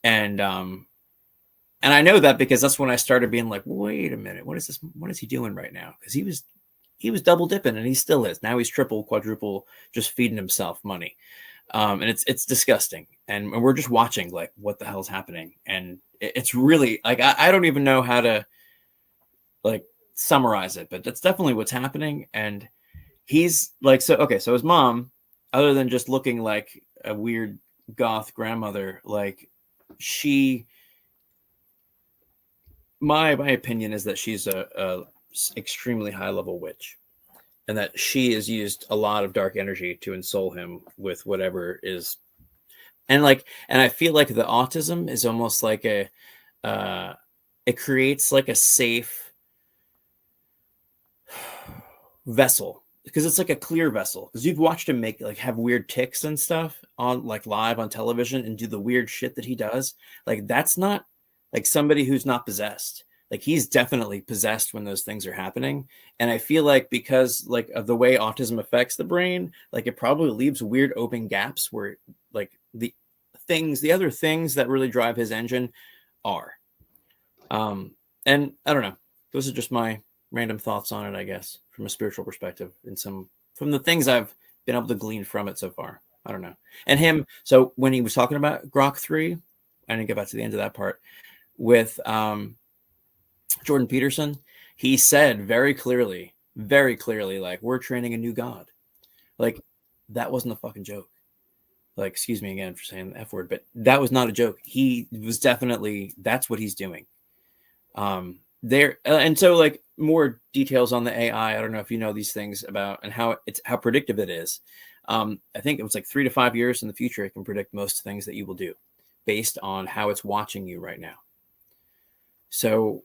and I know that because that's when I started being like, wait a minute, what is he doing right now? Because he was double dipping, and he still is. Now he's triple, quadruple, just feeding himself money. And it's disgusting, and we're just watching like what the hell's happening, and it's really like I don't even know how to like summarize it, but that's definitely what's happening. And he's like, so his mom, other than just looking like a weird goth grandmother, like my opinion is that she's a extremely high level witch, and that she has used a lot of dark energy to ensoul him with whatever is. And I feel like the autism is almost like it creates like a safe vessel, because it's like a clear vessel, because you've watched him have weird tics and stuff on like live on television and do the weird shit that he does. Like, that's not like somebody who's not possessed. Like, he's definitely possessed when those things are happening. And I feel like because like of the way autism affects the brain, like it probably leaves weird open gaps where like the other things that really drive his engine are. And I don't know. Those are just my random thoughts on it, I guess, from a spiritual perspective, and from the things I've been able to glean from it so far. I don't know. And him, so when he was talking about Grok 3, I didn't get back to the end of that part with Jordan Peterson, he said very clearly, like, we're training a new god. Like, that wasn't a fucking joke. Like, excuse me again for saying the F word, but that was not a joke. He was definitely, that's what he's doing. There, and so like more details on the AI. I don't know if you know these things about and how predictive it is. I think it was like 3 to 5 years in the future, it can predict most things that you will do based on how it's watching you right now. So,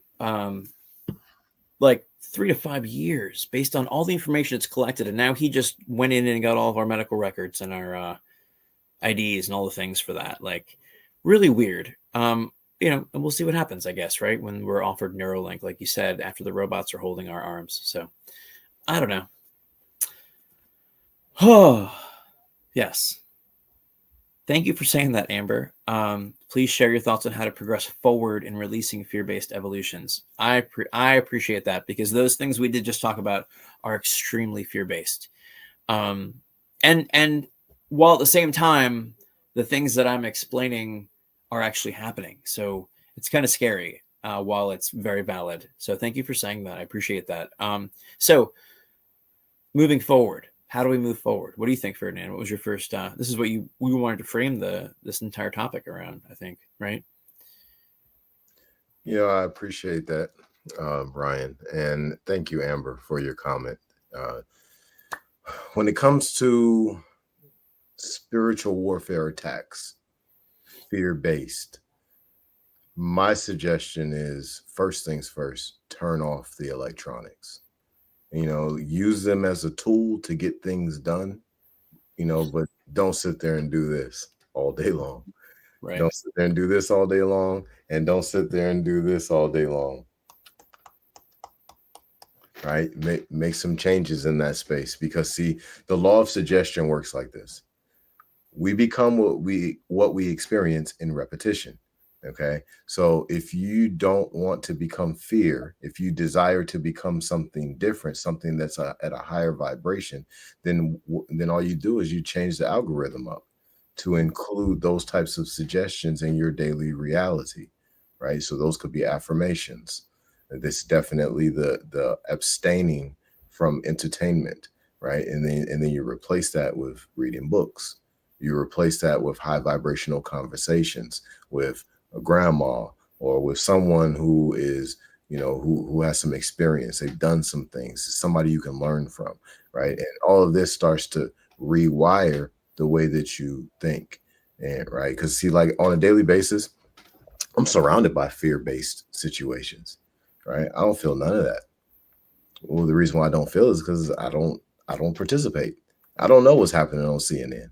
like 3 to 5 years based on all the information it's collected. And now he just went in and got all of our medical records and our IDs and all the things for that. Like, really weird. And we'll see what happens, I guess, right? When we're offered Neuralink, like you said, after the robots are holding our arms. So I don't know. Oh, yes. Thank you for saying that, Amber. Please share your thoughts on how to progress forward in releasing fear-based evolutions. I appreciate that, because those things we did just talk about are extremely fear-based. And while at the same time, the things that I'm explaining are actually happening. So it's kind of scary, while it's very valid. So thank you for saying that. I appreciate that. So moving forward, how do we move forward? What do you think, Ferdinand? What was your first? This is what we wanted to frame this entire topic around, I think, right? I appreciate that, Brian, and thank you, Amber, for your comment. Uh, when it comes to spiritual warfare attacks, fear based, my suggestion is first things first, turn off the electronics. Use them as a tool to get things done, but don't sit there and do this all day long. Right. Don't sit there and do this all day long, and don't sit there and do this all day long. Right? Make some changes in that space, because see, the law of suggestion works like this. We become what we experience in repetition. Okay. So if you don't want to become fear, if you desire to become something different, something that's at a higher vibration, then all you do is you change the algorithm up to include those types of suggestions in your daily reality. Right. So those could be affirmations. This definitely the abstaining from entertainment. Right. And then you replace that with reading books. You replace that with high vibrational conversations with a grandma, or with someone who is, who has some experience. They've done some things, somebody you can learn from, right? And all of this starts to rewire the way that you think. And right, because see, like on a daily basis, I'm surrounded by fear-based situations, right? I don't feel none of that. Well, the reason why I don't feel is because I don't participate. I don't know what's happening on CNN.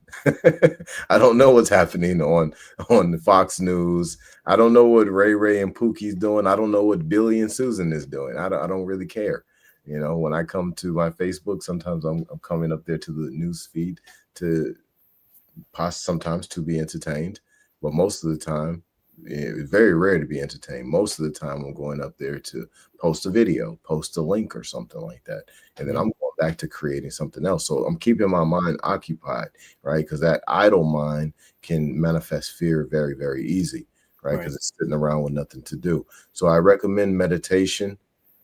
I don't know what's happening on the Fox News. I don't know what Ray and Pookie's doing. I don't know what Billy and Susan is doing. I don't really care. When I come to my Facebook, sometimes I'm coming up there to the news feed to sometimes to be entertained, but most of the time, it's very rare to be entertained. Most of the time, I'm going up there to post a video, post a link or something like that, and then I'm going back to creating something else. So I'm keeping my mind occupied, right? Because that idle mind can manifest fear very, very easy, right? Because it's sitting around with nothing to do. So I recommend meditation.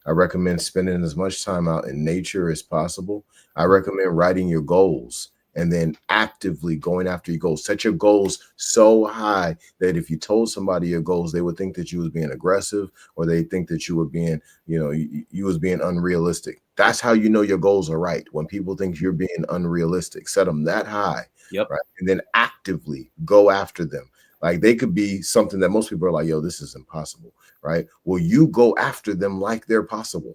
I recommend spending as much time out in nature as possible. I recommend writing your goals and then actively going after your goals. Set your goals so high that if you told somebody your goals, they would think that you was being aggressive, or they think that you were being, you was being unrealistic. That's how you know your goals are right. When people think you're being unrealistic, set them that high. Yep. Right. And then actively go after them. Like they could be something that most people are like, yo, this is impossible. Right. Well, you go after them like they're possible.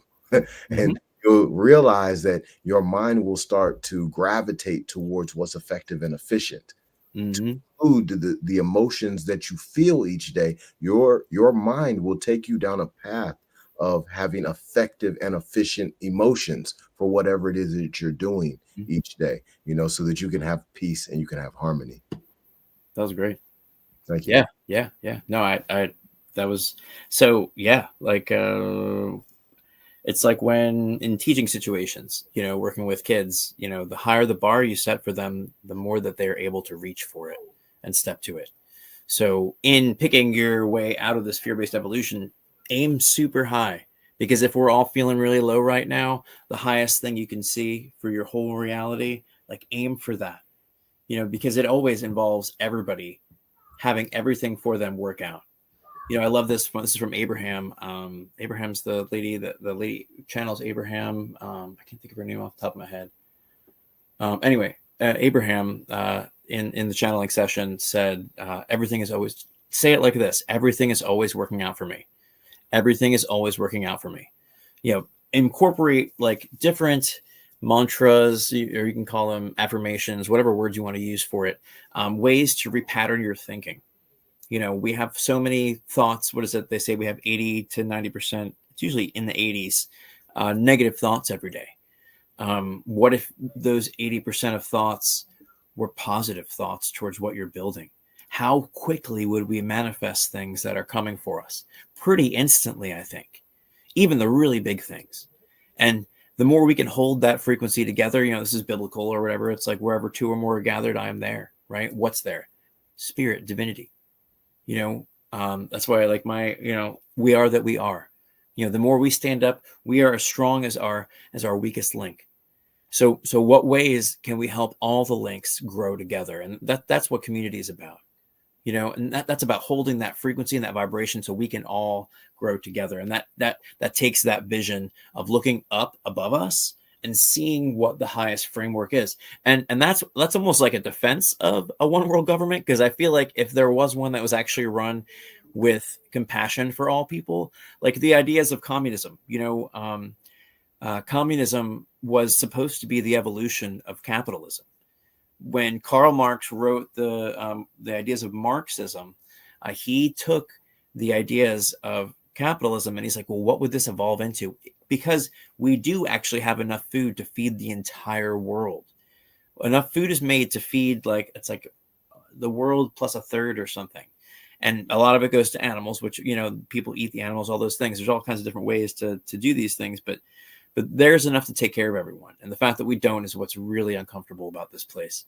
And you'll realize that your mind will start to gravitate towards what's effective and efficient. To include the emotions that you feel each day, your mind will take you down a path of having effective and efficient emotions for whatever it is that you're doing each day, so that you can have peace and you can have harmony. That was great. Thank you. Yeah. No, I that was so, yeah, like it's like when in teaching situations, working with kids, the higher the bar you set for them, the more that they're able to reach for it and step to it. So in picking your way out of this fear-based evolution, aim super high, because if we're all feeling really low right now, the highest thing you can see for your whole reality, like aim for that, because it always involves everybody having everything for them work out. I love this one. This is from Abraham. Abraham's the lady that the lady channels Abraham. I can't think of her name off the top of my head. Anyway, Abraham in the channeling session said, everything is always, say it like this: everything is always working out for me. Everything is always working out for me. Incorporate like different mantras, or you can call them affirmations, whatever words you want to use for it, ways to repattern your thinking. We have so many thoughts. What is it? They say we have 80 to 90%. It's usually in the 80s, negative thoughts every day. What if those 80% of thoughts were positive thoughts towards what you're building, how quickly would we manifest things that are coming for us? Pretty instantly, I think, even the really big things. And the more we can hold that frequency together, this is biblical or whatever. It's like wherever two or more are gathered, I am there, right? What's there? Spirit, divinity. That's why I like we are that we are. The more we stand up, we are as strong as our weakest link. So what ways can we help all the links grow together? And that's what community is about. And that's about holding that frequency and that vibration so we can all grow together. And that takes that vision of looking up above us and seeing what the highest framework is. And that's almost like a defense of a one world government, because I feel like if there was one that was actually run with compassion for all people, like the ideas of communism, communism was supposed to be the evolution of capitalism. When Karl Marx wrote the ideas of Marxism, he took the ideas of capitalism and he's like, well, what would this evolve into? Because we do actually have enough food to feed the entire world. Enough food is made to feed it's like the world plus a third or something. And a lot of it goes to animals, which, people eat the animals, all those things. There's all kinds of different ways to do these things, but there's enough to take care of everyone. And the fact that we don't is what's really uncomfortable about this place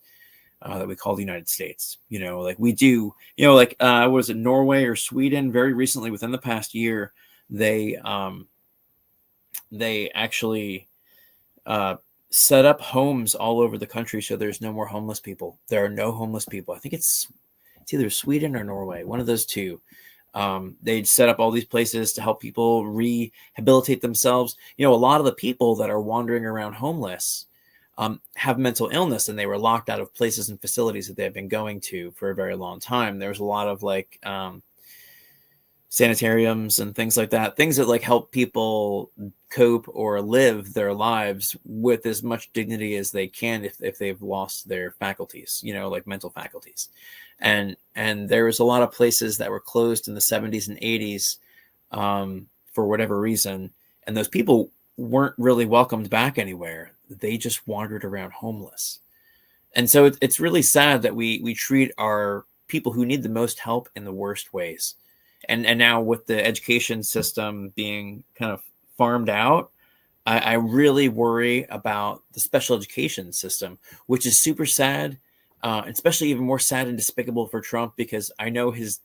that we call the United States. We do, what was it, Norway or Sweden? Very recently, within the past year, they actually set up homes all over the country so there's no more homeless people. There are no homeless people. I think it's either Sweden or Norway, one of those two. They'd set up all these places to help people rehabilitate themselves. A lot of the people that are wandering around homeless have mental illness, and they were locked out of places and facilities that they've been going to for a very long time. There's a lot of sanitariums and things like that, things that help people cope or live their lives with as much dignity as they can if they've lost their faculties, like mental faculties. And there was a lot of places that were closed in the 70s and 80s for whatever reason. And those people weren't really welcomed back anywhere. They just wandered around homeless. And so it's really sad that we treat our people who need the most help in the worst ways. And now with the education system being kind of farmed out, I really worry about the special education system, which is super sad, especially even more sad and despicable for Trump, because I know his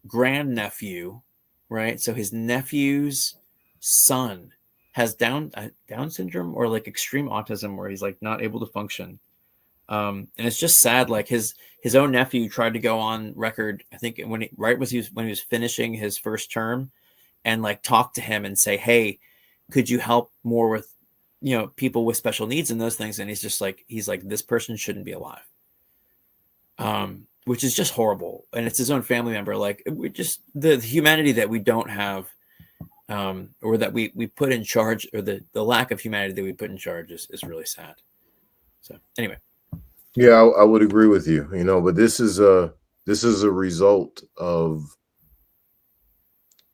grandnephew, right? So his nephew's son has Down syndrome or extreme autism, where he's not able to function. And it's just sad. His own nephew tried to go on record, I think when he was finishing his first term, and talk to him and say, hey, could you help more with, people with special needs and those things? And he's just he's like, this person shouldn't be alive. Which is just horrible. And it's his own family member. We're just the humanity that we don't have, or that we put in charge, or the lack of humanity that we put in charge is really sad. So anyway. Yeah, I would agree with you, but this is a result of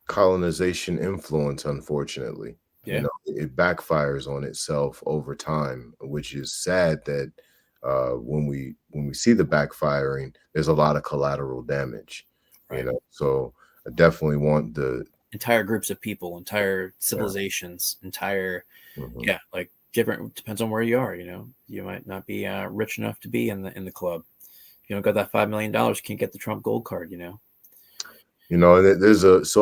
colonization influence, unfortunately. Yeah. It backfires on itself over time, which is sad that when we see the backfiring, there's a lot of collateral damage. Right. So I definitely want the entire groups of people, entire civilizations, entire different, depends on where you are. You might not be rich enough to be in the club. You don't got that $5 million, can't get the Trump gold card. So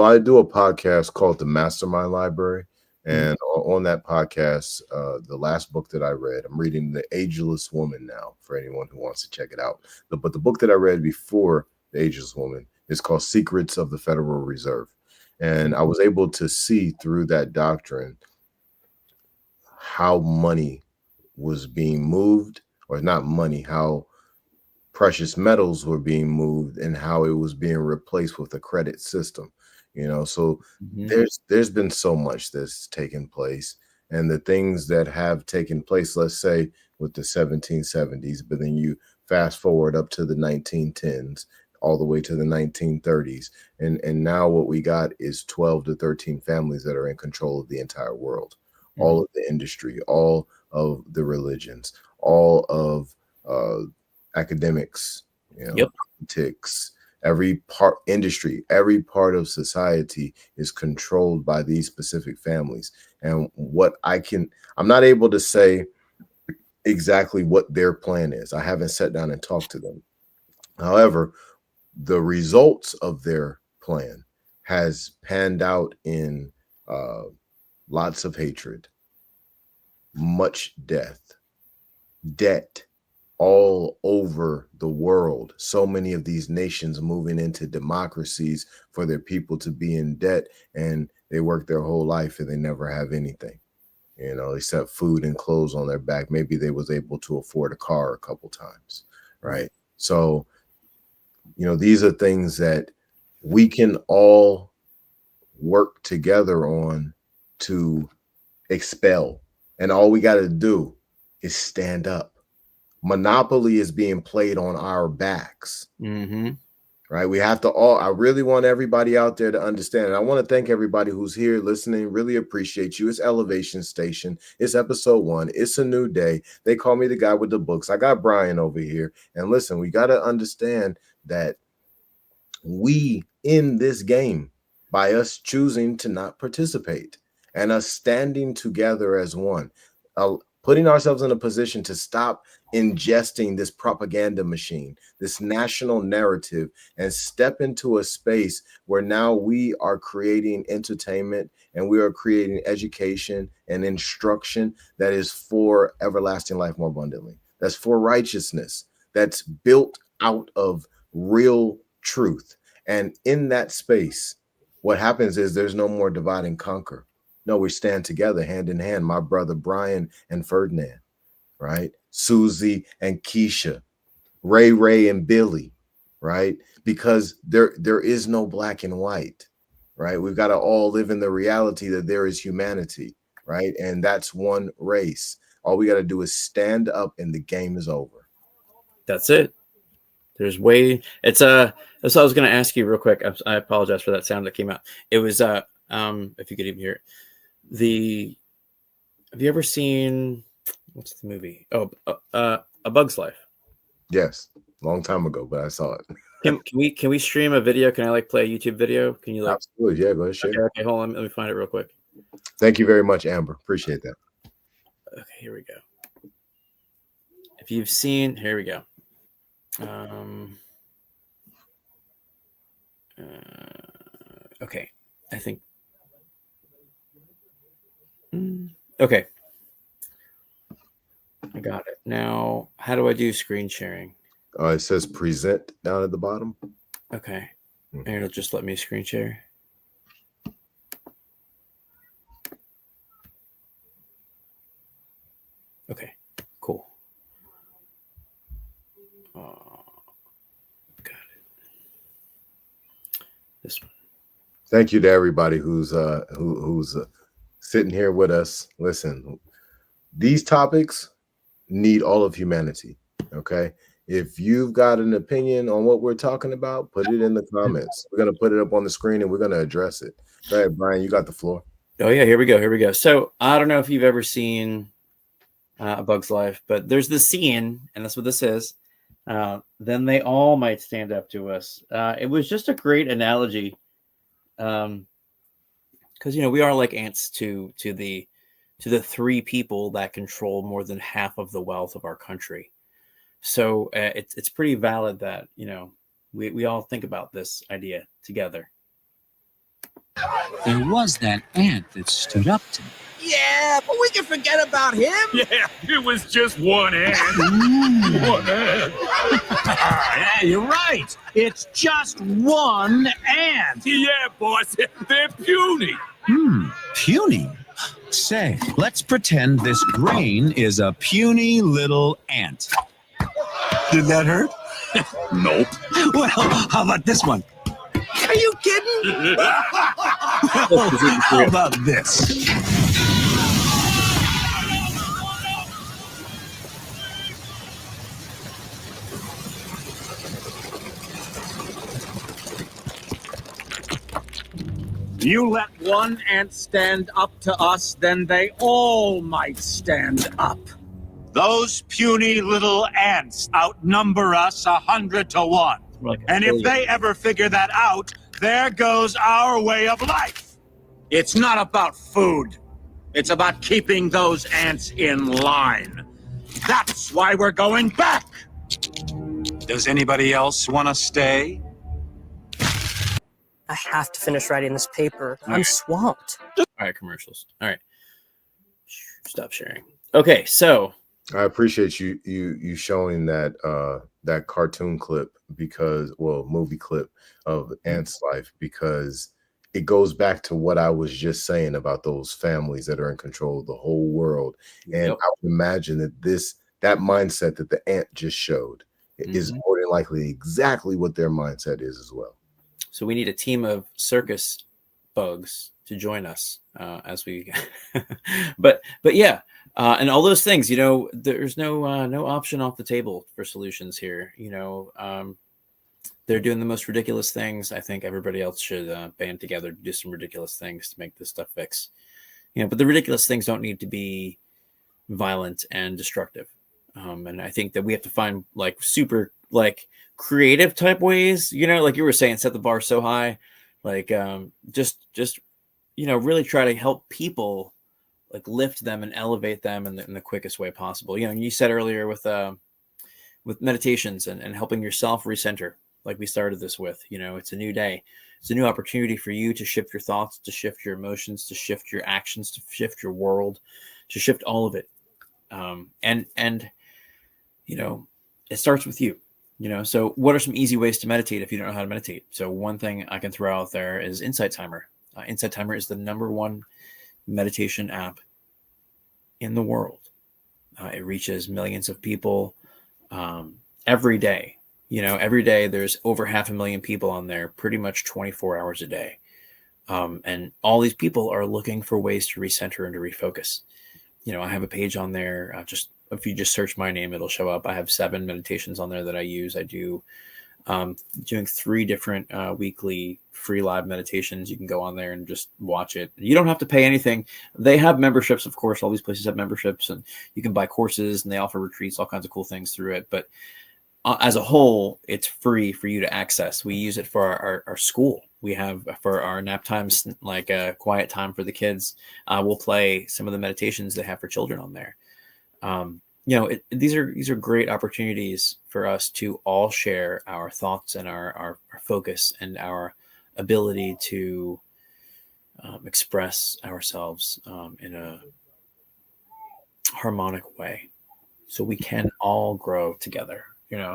I do a podcast called the Mastermind Library, and on that podcast, the last book that I read, I'm reading The Ageless Woman now, for anyone who wants to check it out. But the book that I read before The Ageless Woman is called Secrets of the Federal Reserve, and I was able to see through that doctrine how money was being moved, or not money, how precious metals were being moved, and how it was being replaced with a credit system. So there's been so much that's taken place, and the things that have taken place, let's say with the 1770s, but then you fast forward up to the 1910s, all the way to the 1930s, and now what we got is 12 to 13 families that are in control of the entire world, all of the industry, all of the religions, all of academics, Yep. politics, every part industry, every part of society is controlled by these specific families. And I'm not able to say exactly what their plan is. I haven't sat down and talked to them. However, the results of their plan has panned out in lots of hatred, much death, debt all over the world. So many of these nations moving into democracies for their people to be in debt, and they work their whole life and they never have anything, except food and clothes on their back. Maybe they was able to afford a car a couple times, right? So, these are things that we can all work together on to expel. And all we got to do is stand up. Monopoly is being played on our backs. Mm-hmm. Right? We have to I really want everybody out there to understand. And I want to thank everybody who's here listening. Really appreciate you. It's Elevation Station. It's episode 1. It's a new day. They call me the guy with the books. I got Brian over here. And listen, we got to understand that we in this game by us choosing to not participate and us standing together as one, putting ourselves in a position to stop ingesting this propaganda machine, this national narrative, and step into a space where now we are creating entertainment and we are creating education and instruction that is for everlasting life more abundantly. That's for righteousness. That's built out of real truth. And in that space, what happens is there's no more divide and conquer. No, we stand together hand in hand. My brother Brian and Ferdinand, right? Susie and Keisha, Ray and Billy, right? Because there is no black and white, right? We've got to all live in the reality that there is humanity, right? And that's one race. All we got to do is stand up and the game is over. That's it. There's way it's that's what I was going to ask you real quick. I apologize for that sound that came out. It was if you could even hear it. Have you ever seen what's the movie? Oh, A Bug's Life. Yes, long time ago, but I saw it. Can we stream a video? Can I play a YouTube video? Can you Absolutely, yeah, go ahead, share. Okay, hold on, let me find it real quick. Thank you very much, Amber. Appreciate that. Okay, here we go. If you've seen, here we go. Okay, I think. Okay, I got it. Now, how do I do screen sharing? It says present down at the bottom. Okay, and it'll just let me screen share. Okay, cool. Got it. This one. Thank you to everybody who's sitting here with us. Listen, these topics need all of humanity. Okay, if you've got an opinion on what we're talking about, put it in the comments. We're gonna put it up on the screen and we're gonna address it. Go ahead, Brian. You got the floor. Oh yeah, here we go. So I don't know if you've ever seen A Bug's Life, but there's this scene, and that's what this is. Then they all might stand up to us. It was just a great analogy, because we are like ants to the 3 people that control more than half of the wealth of our country. So it's pretty valid that we all think about this idea together. There was that ant that stood up to me. Yeah, but we can forget about him. Yeah, it was just one ant. One ant. Yeah, you're right. It's just one ant. Yeah, boss. They're puny. Puny? Say, let's pretend this grain is a puny little ant. Did that hurt? Nope. Well, how about this one? Are you kidding? How about this? You let one ant stand up to us, then they all might stand up. Those puny little ants outnumber us 100 to 1. Like And if they ever figure that out, there goes our way of life. It's not about food. It's about keeping those ants in line. That's why we're going back. Does anybody else want to stay? I have to finish writing this paper. I'm right. swamped. All right, commercials. All right. Stop sharing. Okay, so I appreciate you showing that cartoon clip movie clip of Ant's life, because it goes back to what I was just saying about those families that are in control of the whole world. And I would imagine that mindset that the ant just showed is more than likely exactly what their mindset is as well. So we need a team of circus bugs to join us as we, but yeah, and all those things. There's no option off the table for solutions here. They're doing the most ridiculous things. I think everybody else should band together to do some ridiculous things to make this stuff fix. But the ridiculous things don't need to be violent and destructive. And I think that we have to find super creative type ways, like you were saying, set the bar so high, just really try to help people, lift them and elevate them in the quickest way possible. You said earlier with meditations and helping yourself recenter, like we started this with, it's a new day. It's a new opportunity for you to shift your thoughts, to shift your emotions, to shift your actions, to shift your world, to shift all of it. And it starts with you. So what are some easy ways to meditate if you don't know how to meditate? So one thing I can throw out there is Insight Timer. Insight Timer is the #1 meditation app in the world. It reaches millions of people every day. Every day there's over 500,000 people on there, pretty much 24 hours a day. And all these people are looking for ways to recenter and to refocus. I have a page on there. If you just search my name, it'll show up. I have 7 meditations on there that I use. I do doing 3 different weekly free live meditations. You can go on there and just watch it. You don't have to pay anything. They have memberships, of course. All these places have memberships, and you can buy courses, and they offer retreats, all kinds of cool things through it. But as a whole, it's free for you to access. We use it for our school. We have for our nap times, like a quiet time for the kids. We'll play some of the meditations they have for children on there. These are great opportunities for us to all share our thoughts and our focus and our ability to express ourselves in a harmonic way, so we can all grow together.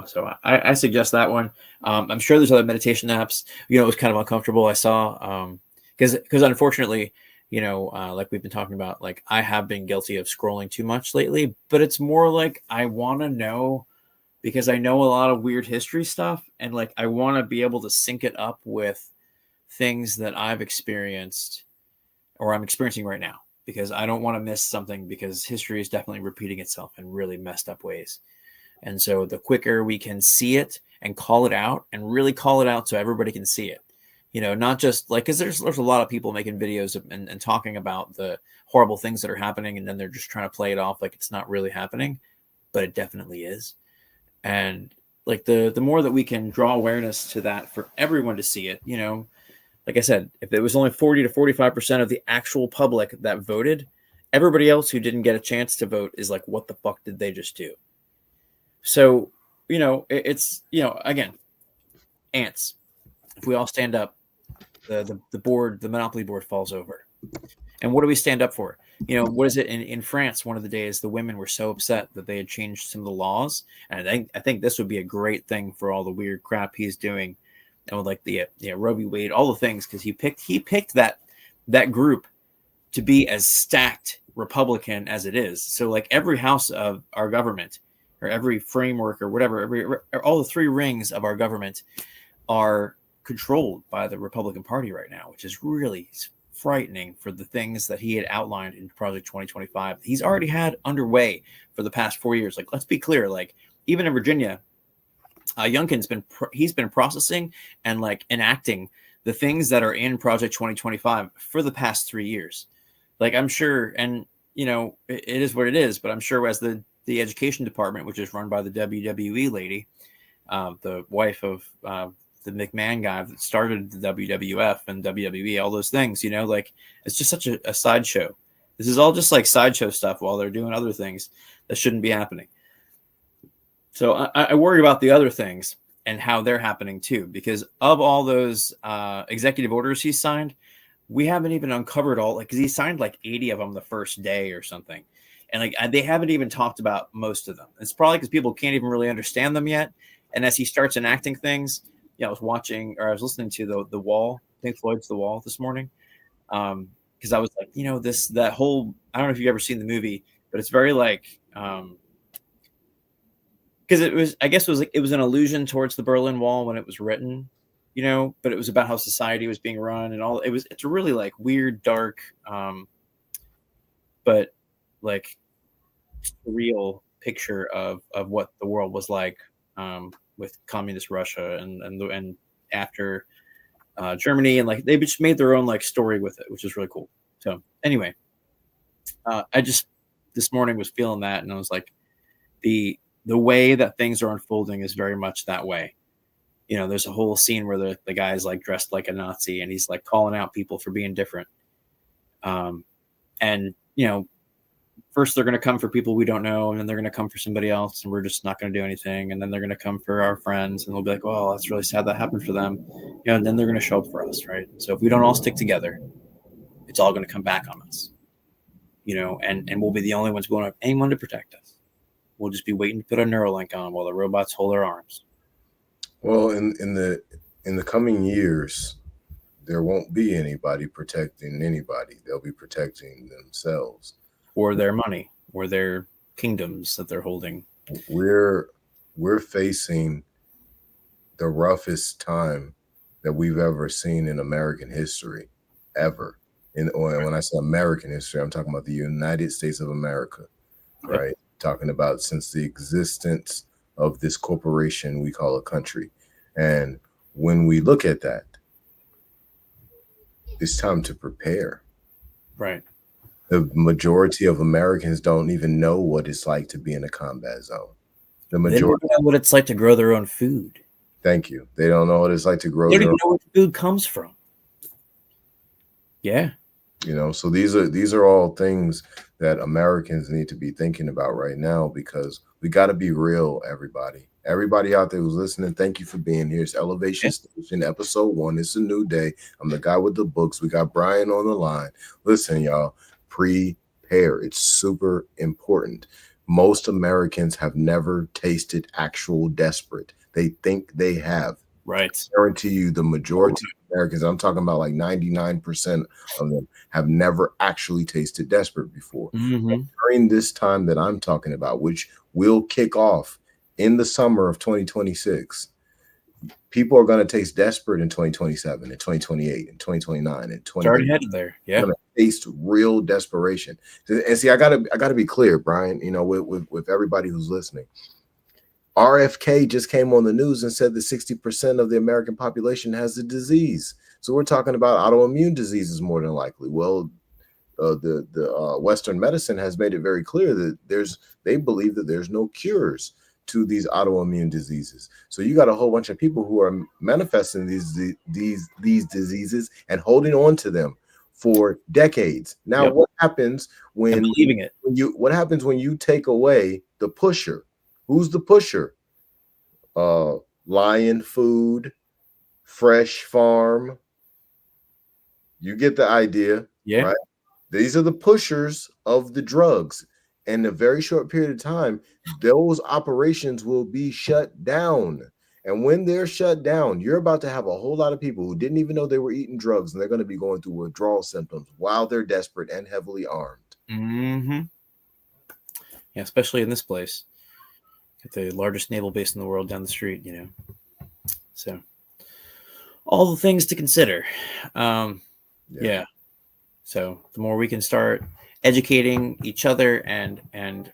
So I suggest that one. I'm sure there's other meditation apps. It was kind of uncomfortable. I saw because unfortunately, like we've been talking about, I have been guilty of scrolling too much lately, but it's more like I want to know, because I know a lot of weird history stuff, and I want to be able to sync it up with things that I've experienced or I'm experiencing right now, because I don't want to miss something, because history is definitely repeating itself in really messed up ways. And so the quicker we can see it and call it out, and really call it out so everybody can see it, not just because there's a lot of people making videos and talking about the horrible things that are happening, and then they're just trying to play it off like it's not really happening, but it definitely is. And the more that we can draw awareness to that for everyone to see it, like I said, if it was only 40 to 45% of the actual public that voted, everybody else who didn't get a chance to vote is like, what the fuck did they just do? So, it's, again, ants. If we all stand up, the board, the monopoly board falls over. And what do we stand up for? What is it in France? One of the days, the women were so upset that they had changed some of the laws. And I think this would be a great thing for all the weird crap he's doing. And with the Roe v. Wade, all the things, because he picked that group to be as stacked Republican as it is. So every house of our government, or every framework or whatever, all the 3 rings of our government are controlled by the Republican Party right now, which is really frightening for the things that he had outlined in Project 2025. He's already had underway for the past 4 years. Let's be clear, even in Virginia, Youngkin's been processing and enacting the things that are in Project 2025 for the past 3 years. I'm sure, and it is what it is, but I'm sure as the the education department, which is run by the WWE lady, the wife of the McMahon guy that started the WWF and WWE, all those things, you know, like it's just such a sideshow. This is all just like sideshow stuff while they're doing other things that shouldn't be happening. So I worry about the other things and how they're happening too, because of all those executive orders he signed, we haven't even uncovered all, like, because he signed like 80 of them the first day or something. And like they haven't even talked about most of them. It's probably because people can't even really understand them yet. And as he starts enacting things, I was listening to the Wall, Pink Floyd's The Wall this morning. Because I was like, that whole, I don't know if you've ever seen the movie, but it's very like, because it was an allusion towards the Berlin Wall when it was written, but it was about how society was being run and all. It's a really like weird, dark, but like real picture of what the world was like with communist Russia and after Germany, and like they just made their own like story with it, which is really cool. So anyway, I just this morning was feeling that, and I was like, the way that things are unfolding is very much that way. There's a whole scene where the guy's like dressed like a Nazi and he's like calling out people for being different. And first they're going to come for people we don't know, and then they're going to come for somebody else, and we're just not going to do anything. And then they're going to come for our friends, and they'll be like, "Oh, that's really sad that happened for them." And then they're going to show up for us, right? So if we don't all stick together, it's all going to come back on us, and we'll be the only ones who won't have anyone to protect us. We'll just be waiting to put a Neuralink on while the robots hold our arms. Well, in the coming years, there won't be anybody protecting anybody. They'll be protecting themselves. Or their money, or their kingdoms that they're holding. We're facing the roughest time that we've ever seen in American history, ever. And when I say American history, I'm talking about the United States of America, right? Yep. Talking about since the existence of this corporation we call a country. And when we look at that, it's time to prepare. Right. The majority of Americans don't even know what it's like to be in a combat zone. The majority they don't know what it's like to grow their own food. Thank you. They don't know what it's like to grow. They don't even know where food comes from. Yeah. So these are all things that Americans need to be thinking about right now, because we got to be real, everybody. Everybody out there who's listening, thank you for being here. It's Elevation Station, episode 1. It's a new day. I'm the guy with the books. We got Brian on the line. Listen, y'all. Prepare. It's super important. Most Americans have never tasted actual desperate. They think they have. Right. I guarantee you the majority of Americans, I'm talking about like 99% of them, have never actually tasted desperate before. Mm-hmm. During this time that I'm talking about, which will kick off in the summer of 2026, people are going to taste desperate in 2027, in 2028, in 2029, and 20. Already headed there. Yeah. Taste real desperation. And see, I gotta be clear, Brian, with everybody who's listening. RFK just came on the news and said that 60% of the American population has the disease. So we're talking about autoimmune diseases more than likely. Well, the Western medicine has made it very clear that they believe that there's no cures to these autoimmune diseases. So you got a whole bunch of people who are manifesting these diseases and holding on to them for decades. Now, What happens when believing it? What happens when you take away the pusher? Who's the pusher? Lion Food, Fresh Farm. You get the idea. Yeah. Right? These are the pushers of the drugs. In a very short period of time, those operations will be shut down. And when they're shut down, you're about to have a whole lot of people who didn't even know they were eating drugs, and they're going to be going through withdrawal symptoms while they're desperate and heavily armed. Mm-hmm. Yeah, especially in this place. At the largest naval base in the world down the street, So all the things to consider. Yeah. So the more we can start educating each other and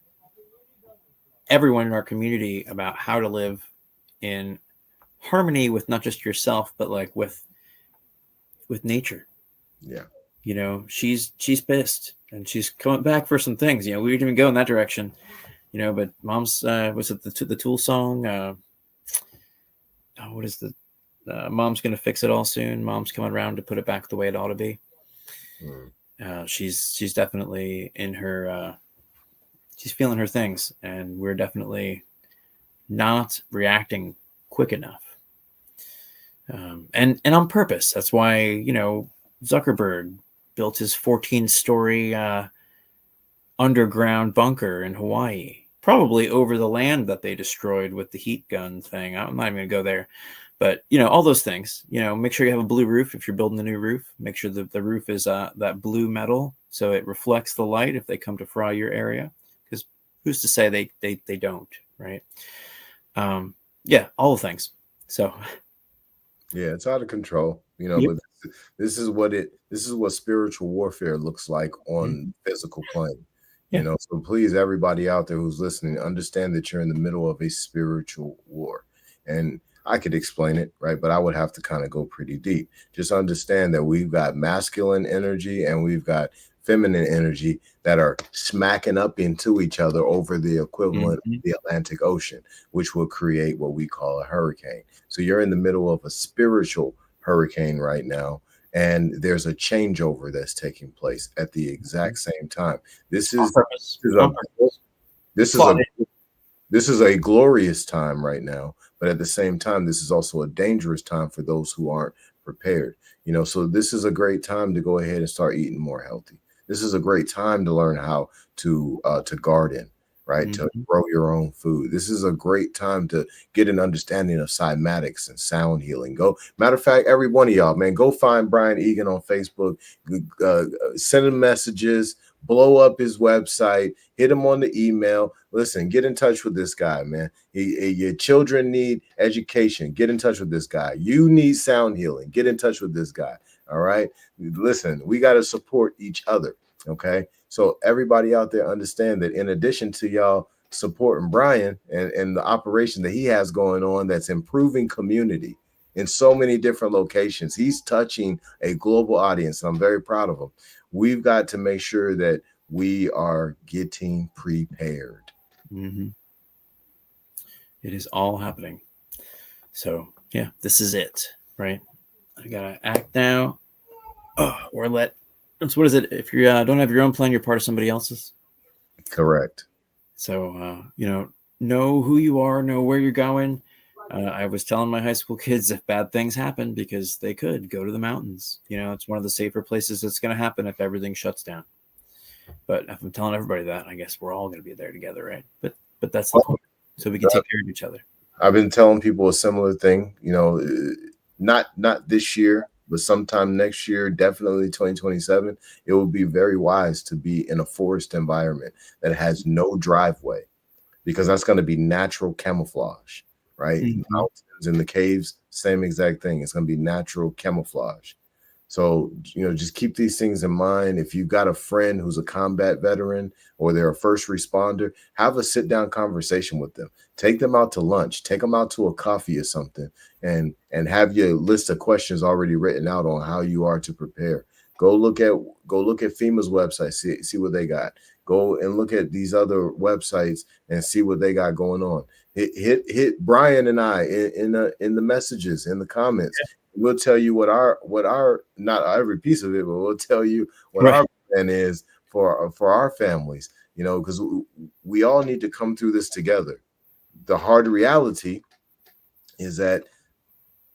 everyone in our community about how to live in harmony with not just yourself, but like with nature. Yeah. She's pissed and she's coming back for some things. We didn't even go in that direction. you know, but mom's, was it the Tool song? What is the, mom's going to fix it all soon. Mom's coming around to put it back the way it ought to be. She's definitely in her, she's feeling her things, and we're definitely not reacting quick enough. And on purpose. That's why, you know, Zuckerberg built his 14-story underground bunker in Hawaii, probably over the land that they destroyed with the heat gun thing. I'm not even going to go there. But, you know, all those things, you know, make sure you have a blue roof if you're building a new roof. Make sure that the roof is that blue metal so it reflects the light if they come to fry your area. Because who's to say they don't, right? Yeah, all the things. So... yeah, it's out of control, you know, but this is what spiritual warfare looks like on physical plane. You know, so please, everybody out there who's listening, understand that you're in the middle of a spiritual war. And I could explain it, right? But I would have to kind of go pretty deep. Just understand that we've got masculine energy and we've got feminine energy that are smacking up into each other over the equivalent of the Atlantic Ocean, which will create what we call a hurricane. So you're in the middle of a spiritual hurricane right now, and there's a changeover that's taking place at the exact same time. This is a glorious time right now, but at the same time, this is also a dangerous time for those who aren't prepared. You know, so this is a great time to go ahead and start eating more healthy. This is a great time to learn how to garden, right? To grow your own food. This is a great time to get an understanding of cymatics and sound healing. Matter of fact, every one of y'all, man, go find Brian Egan on Facebook, send him messages, blow up his website, hit him on the email. Listen, get in touch with this guy, man. Your children need education. Get in touch with this guy. You need sound healing. Get in touch with this guy. All right. Listen, we got to support each other. Okay. So everybody out there understand that in addition to y'all supporting Brian and the operation that he has going on, that's improving community in so many different locations. He's touching a global audience. And I'm very proud of him. We've got to make sure that we are getting prepared. It is all happening. So yeah, this is it, right? I gotta act now, or let. What is it? If you don't have your own plan, you're part of somebody else's. Correct. So you know who you are, know where you're going. I was telling my high school kids if bad things happen, because they could go to the mountains. You know, it's one of the safer places that's going to happen if everything shuts down. But if I'm telling everybody that, I guess we're all going to be there together, right? But that's the point. So we can take care of each other. I've been telling people a similar thing. You know, not this year, but sometime next year, definitely 2027, it will be very wise to be in a forest environment that has no driveway, because that's going to be natural camouflage, right? Mountains and the caves, same exact thing. It's going to be natural camouflage. So, you know, just keep these things in mind. If you've got a friend who's a combat veteran or they're a first responder, have a sit down conversation with them. Take them out to lunch, take them out to a coffee or something, and have your list of questions already written out on how you are to prepare. Go look at FEMA's website, see what they got. Go and look at these other websites and see what they got going on. Hit Brian and I in the messages, in the comments. Yeah. We'll tell you what our not every piece of it, but we'll tell you what our plan is for our families. You know, because we all need to come through this together. The hard reality is that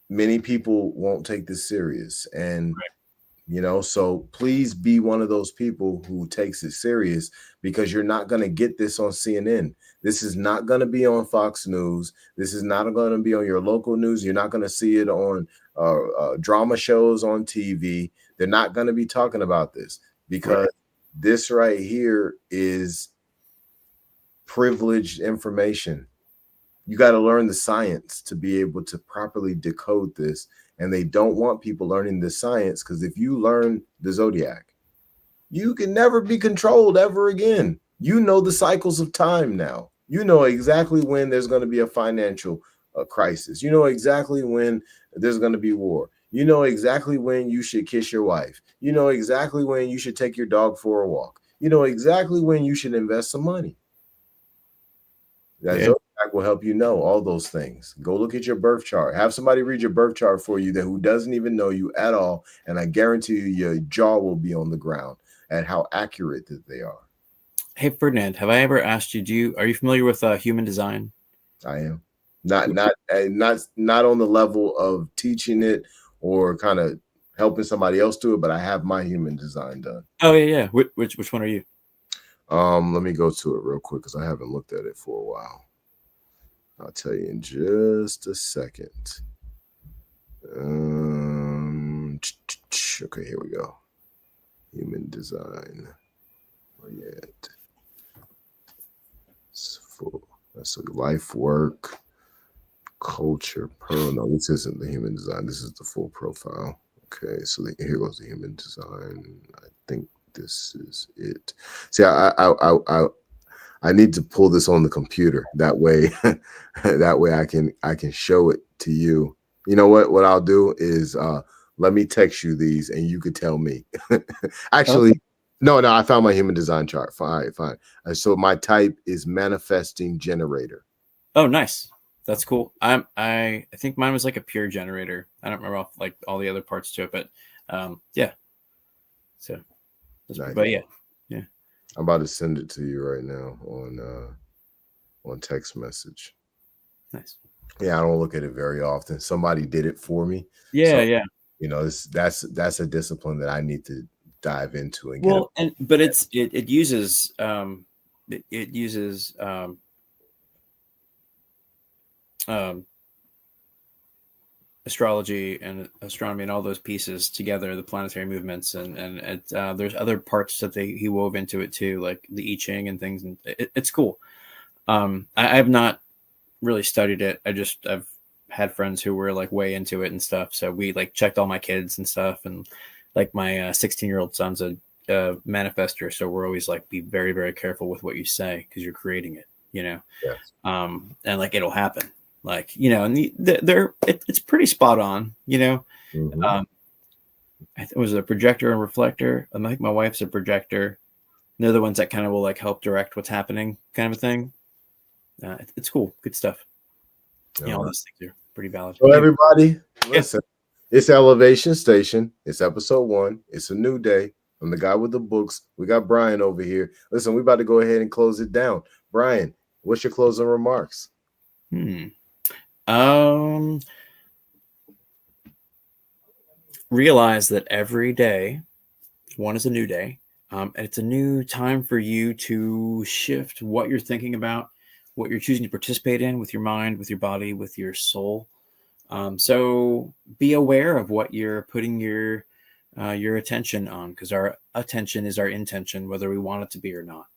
many people won't take this serious, and you know, so please be one of those people who takes it serious, because you're not going to get this on CNN. This is not going to be on Fox News. This is not going to be on your local news. You're not going to see it on drama shows on TV. They're not going to be talking about this, because this right here is privileged information. You got to learn the science to be able to properly decode this. And they don't want people learning the science, because if you learn the zodiac, you can never be controlled ever again. You know the cycles of time now. You know exactly when there's going to be a financial crisis. You know exactly when there's going to be war. You know exactly when you should kiss your wife. You know exactly when you should take your dog for a walk. You know exactly when you should invest some money. That Yeah. zodiac will help you know all those things. Go look at your birth chart. Have somebody read your birth chart for you that who doesn't even know you at all, and I guarantee you, your jaw will be on the ground at how accurate that they are. Hey Ferdinand, have I ever asked you? Are you familiar with human design? I am not on the level of teaching it or kind of helping somebody else do it, but I have my human design done. Oh yeah. Which one are you? Let me go to it real quick because I haven't looked at it for a while. I'll tell you in just a second. Okay, here we go. Human design. Where you at? It's full. That's a life, work, culture, pearl. No, this isn't the human design. This is the full profile. Okay, so here goes the human design. I think this is it. See, I need to pull this on the computer. That way, I can show it to you. You know what? What I'll do is let me text you these, and you could tell me. Actually, no, I found my human design chart. Fine. So my type is manifesting generator. Oh, nice. That's cool. I think mine was like a pure generator. I don't remember like all the other parts to it, but yeah. So, Nice. but yeah. I'm about to send it to you right now on text message. Nice. Yeah, I don't look at it very often. Somebody did it for me. Yeah, So, yeah. You know, that's a discipline that I need to dive into and get. But it uses astrology and astronomy and all those pieces together, the planetary movements, and there's other parts that he wove into it too, like the I Ching and things, and it's cool. I have not really studied it. I've had friends who were like way into it and stuff, so we like checked all my kids and stuff, and like my 16-year-old son's a manifester, so we're always like, be very, very careful with what you say because you're creating it, you know. Yes. And like it'll happen, like, you know, and it's pretty spot on, you know. Mm-hmm. I think it was a projector and reflector. I think my wife's a projector. And they're the ones that kind of will like help direct what's happening, kind of a thing. It's cool, good stuff. You know, all those things are pretty valid. So everybody, listen, it's Elevation Station. It's episode 1. It's a new day. I'm the guy with the books. We got Brian over here. Listen, we about to go ahead and close it down. Brian, what's your closing remarks? Realize that every day, one is a new day. And it's a new time for you to shift what you're thinking about, what you're choosing to participate in with your mind, with your body, with your soul. So be aware of what you're putting your attention on, because our attention is our intention, whether we want it to be or not.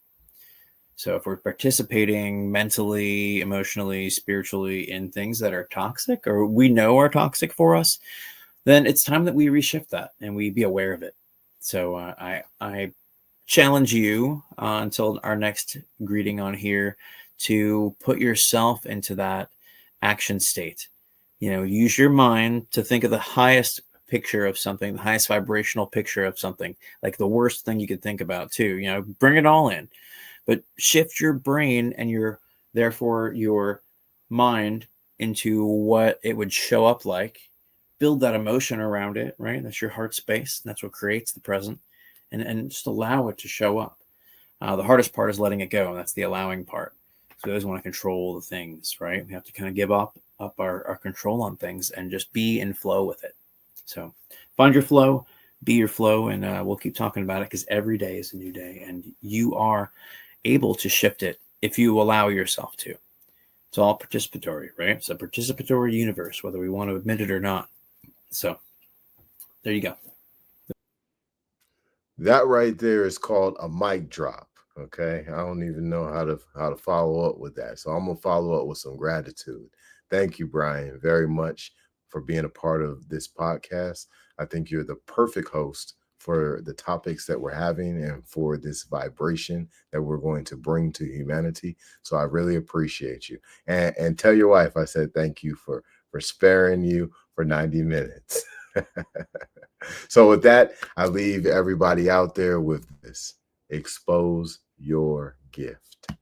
So if we're participating mentally, emotionally, spiritually in things that are toxic or we know are toxic for us, then it's time that we reshift that and we be aware of it. So I challenge you until our next greeting on here to put yourself into that action state. You know, use your mind to think of the highest picture of something, the highest vibrational picture of something, like the worst thing you could think about too. You know, bring it all in, but shift your brain and therefore your mind into what it would show up like. Build that emotion around it, right? That's your heart space. And that's what creates the present, and just allow it to show up. The hardest part is letting it go, and that's the allowing part. So we always want to control the things, right? We have to kind of give up our control on things and just be in flow with it. So find your flow, be your flow, and we'll keep talking about it because every day is a new day, and you are able to shift it if you allow yourself to. It's all participatory, right? It's a participatory universe, whether we want to admit it or not. So there you go. That right there is called a mic drop. Okay, I don't even know how to follow up with that, so I'm gonna follow up with some gratitude. Thank you, Brian, very much for being a part of this podcast. I think you're the perfect host for the topics that we're having and for this vibration that we're going to bring to humanity. So I really appreciate you, and tell your wife I said thank you for sparing you for 90 minutes. So with that, I leave everybody out there with this: expose your gift.